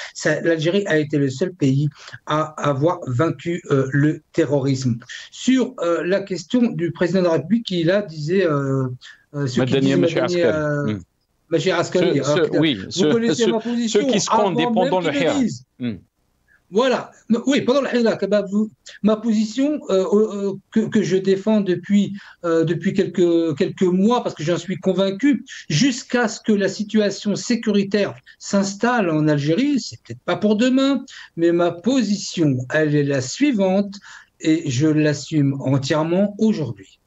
l'Algérie a été le seul pays à avoir vaincu le terrorisme. Sur la question du président de la République qui, là, disait... Oui, ceux qui seront pendant le Hira. Voilà, oui, pendant le Hira, ma position que je défends depuis quelques mois, parce que j'en suis convaincu, jusqu'à ce que la situation sécuritaire s'installe en Algérie, c'est peut-être pas pour demain, mais ma position, elle est la suivante, et je l'assume entièrement aujourd'hui.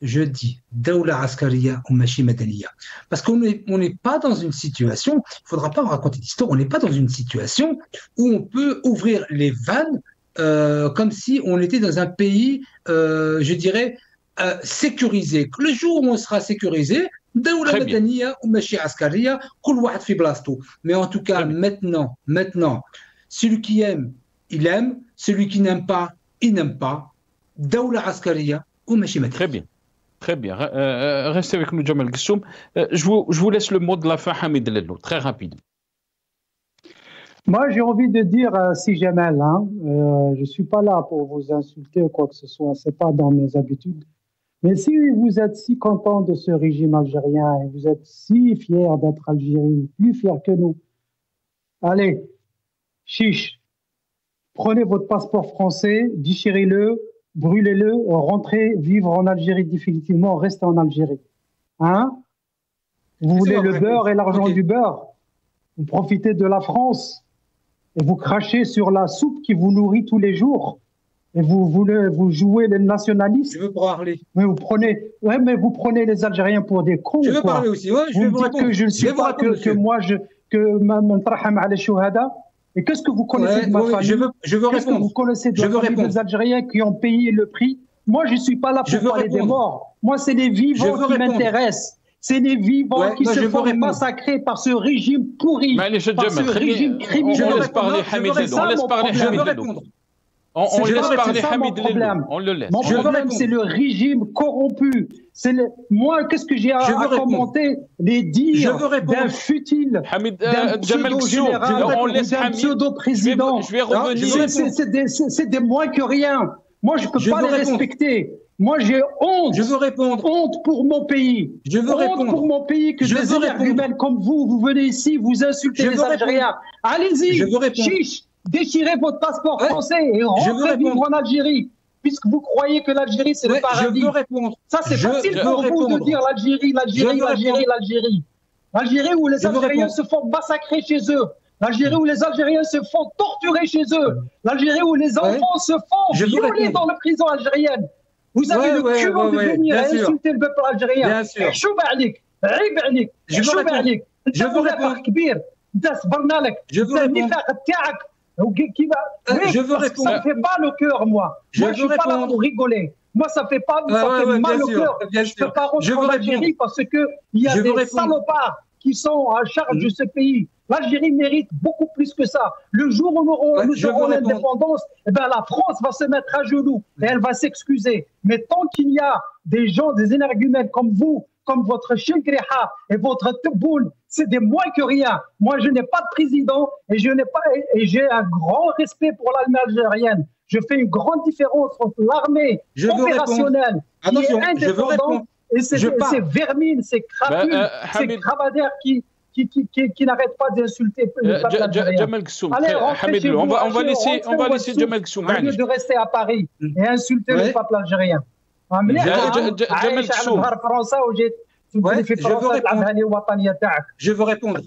Je dis Daoula Askariya ou Machi Madaniya. Parce qu'on n'est pas dans une situation, il ne faudra pas raconter d'histoire, on n'est pas dans une situation où on peut ouvrir les vannes comme si on était dans un pays, je dirais, sécurisé. Le jour où on sera sécurisé, Daoula Madaniya ou Machi Askariya, Koul Wahad fi Blasto. Mais en tout cas, maintenant, celui qui aime, il aime, celui qui n'aime pas, il n'aime pas. Daoula Askariya ou Machi Madaniya. Très bien. Très bien. Restez avec nous, Jamal Gissoum. Je vous laisse le mot de la fin, Hamid Lello, très rapide. Moi, j'ai envie de dire, si Jamal, je ne suis pas là pour vous insulter ou quoi que ce soit, ce n'est pas dans mes habitudes. Mais si vous êtes si content de ce régime algérien et vous êtes si fiers d'être Algérie, plus fiers que nous, allez, chiche, prenez votre passeport français, déchirez-le, brûlez-le, rentrez vivre en Algérie définitivement, restez en Algérie. Vous voulez le beurre et l'argent du beurre. Vous profitez de la France et vous crachez sur la soupe qui vous nourrit tous les jours. Et vous jouez les nationalistes. Je veux parler. Mais vous prenez les Algériens pour des cons. Je veux parler aussi. Ouais, je vais vous répondre. Que je ne suis pas Et qu'est-ce que vous connaissez de ma famille? Je veux répondre. Que vous connaissez de la famille des Algériens qui ont payé le prix? Moi, je ne suis pas là pour parler des morts. Moi, c'est les vivants qui m'intéressent. C'est les vivants qui se font massacrer par ce régime pourri, par ce régime criminel. On laisse parler Hamid Lello. On laisse parler Hamid Lello. On laisse parler Hamid Lello. On le laisse. Mon problème, c'est le régime corrompu. Moi, qu'est-ce que j'ai à commenter? Les dires d'un futile, d'un pseudo-général, d'un pseudo-président. Je vais revenir. C'est des moins que rien. Moi, je ne peux pas les respecter. Moi, j'ai honte. Je veux répondre. Honte pour mon pays. Je veux répondre. Honte pour mon pays que des énergumènes comme vous venez ici, vous insultez les Algériens. Allez-y, chiche, déchirez votre passeport français et rentrez vivre en Algérie, puisque vous croyez que l'Algérie, c'est le paradis. Je veux répondre. Ça, c'est facile pour vous de dire l'Algérie où les Algériens se font massacrer chez eux. L'Algérie où les Algériens se font torturer chez eux. L'Algérie où les enfants se font violer dans les prisons algériennes. Vous avez le culot de venir insulter le peuple algérien. Bien sûr. Je veux répondre. Je veux répondre. Je veux répondre. Ça ne fait pas le cœur, moi. Moi, je ne suis pas là pour rigoler. Moi, ça fait pas ça fait mal au cœur. Je ne peux pas rentrer en Algérie parce qu'il y a des salopards qui sont en charge de ce pays. L'Algérie mérite beaucoup plus que ça. Le jour où nous aurons l'indépendance, la France va se mettre à genoux et elle va s'excuser. Mais tant qu'il y a des gens, des énergumènes comme vous, comme votre Chenkreha et votre Tebboune, c'est des moins que rien. Moi, je n'ai pas de président et j'ai un grand respect pour l'armée algérienne. Je fais une grande différence entre l'armée opérationnelle qui est indépendante et ces vermines, ces crapules, ces cravadères qui n'arrêtent pas d'insulter le peuple algérien. Jamal Gissoum, on va laisser Jamal Gissoum. Au lieu de rester à Paris et insulter le peuple algérien. Jamal Gissoum. Je veux répondre.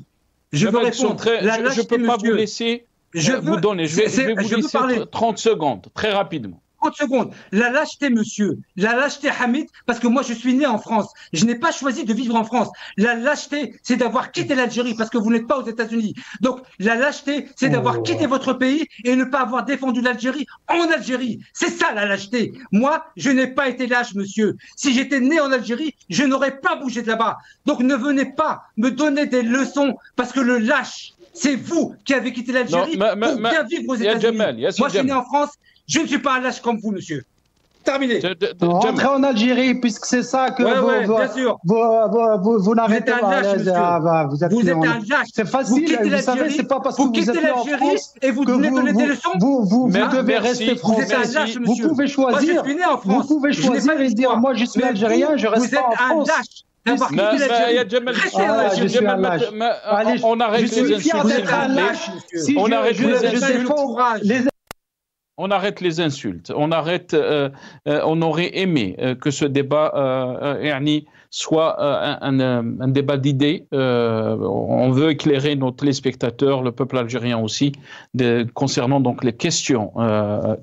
Je ne peux pas vous laisser vous donner. Je vais vous laisser 30 secondes, très rapidement. 30 secondes. La lâcheté, monsieur, la lâcheté, Hamid, parce que moi, je suis né en France. Je n'ai pas choisi de vivre en France. La lâcheté, c'est d'avoir quitté l'Algérie parce que vous n'êtes pas aux États-Unis. Donc, la lâcheté, c'est d'avoir quitté votre pays et ne pas avoir défendu l'Algérie en Algérie. C'est ça, la lâcheté. Moi, je n'ai pas été lâche, monsieur. Si j'étais né en Algérie, je n'aurais pas bougé de là-bas. Donc, ne venez pas me donner des leçons parce que le lâche, c'est vous qui avez quitté l'Algérie pour bien vivre aux États-Unis. Moi, je suis né en France. Je ne suis pas un lâche comme vous, monsieur. Terminé. Rentrez en Algérie, puisque c'est ça que vous n'avez pas. Vous êtes un lâche. C'est facile, vous savez, c'est pas parce que vous êtes en France et vous venez donner des leçons. Vous devez rester français. Vous êtes un lâche, monsieur. Vous pouvez choisir. Vous pouvez choisir et dire, moi, je suis algérien, je reste pas en France. On arrête les insultes. On arrête les insultes. On aurait aimé que ce débat soit un débat d'idées. On veut éclairer nos téléspectateurs, le peuple algérien aussi, concernant donc les questions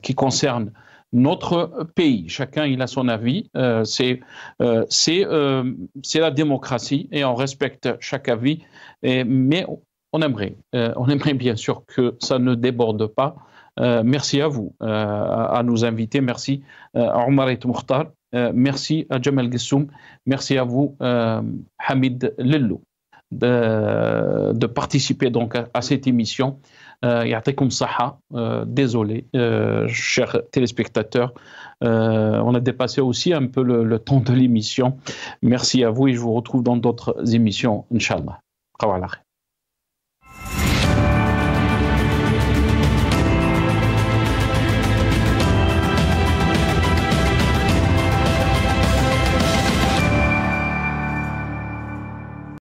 qui concernent notre pays. Chacun il a son avis. C'est la démocratie et on respecte chaque avis. Mais on aimerait bien sûr que ça ne déborde pas. Merci à vous, à nous inviter. Merci à Omar et Moukhtar. Merci à Jamal Gessoum. Merci à vous, Hamid Lellou, de participer donc à cette émission. Ya'tikoum saha. Désolé, chers téléspectateurs. On a dépassé aussi un peu le temps de l'émission. Merci à vous et je vous retrouve dans d'autres émissions, Inch'Allah.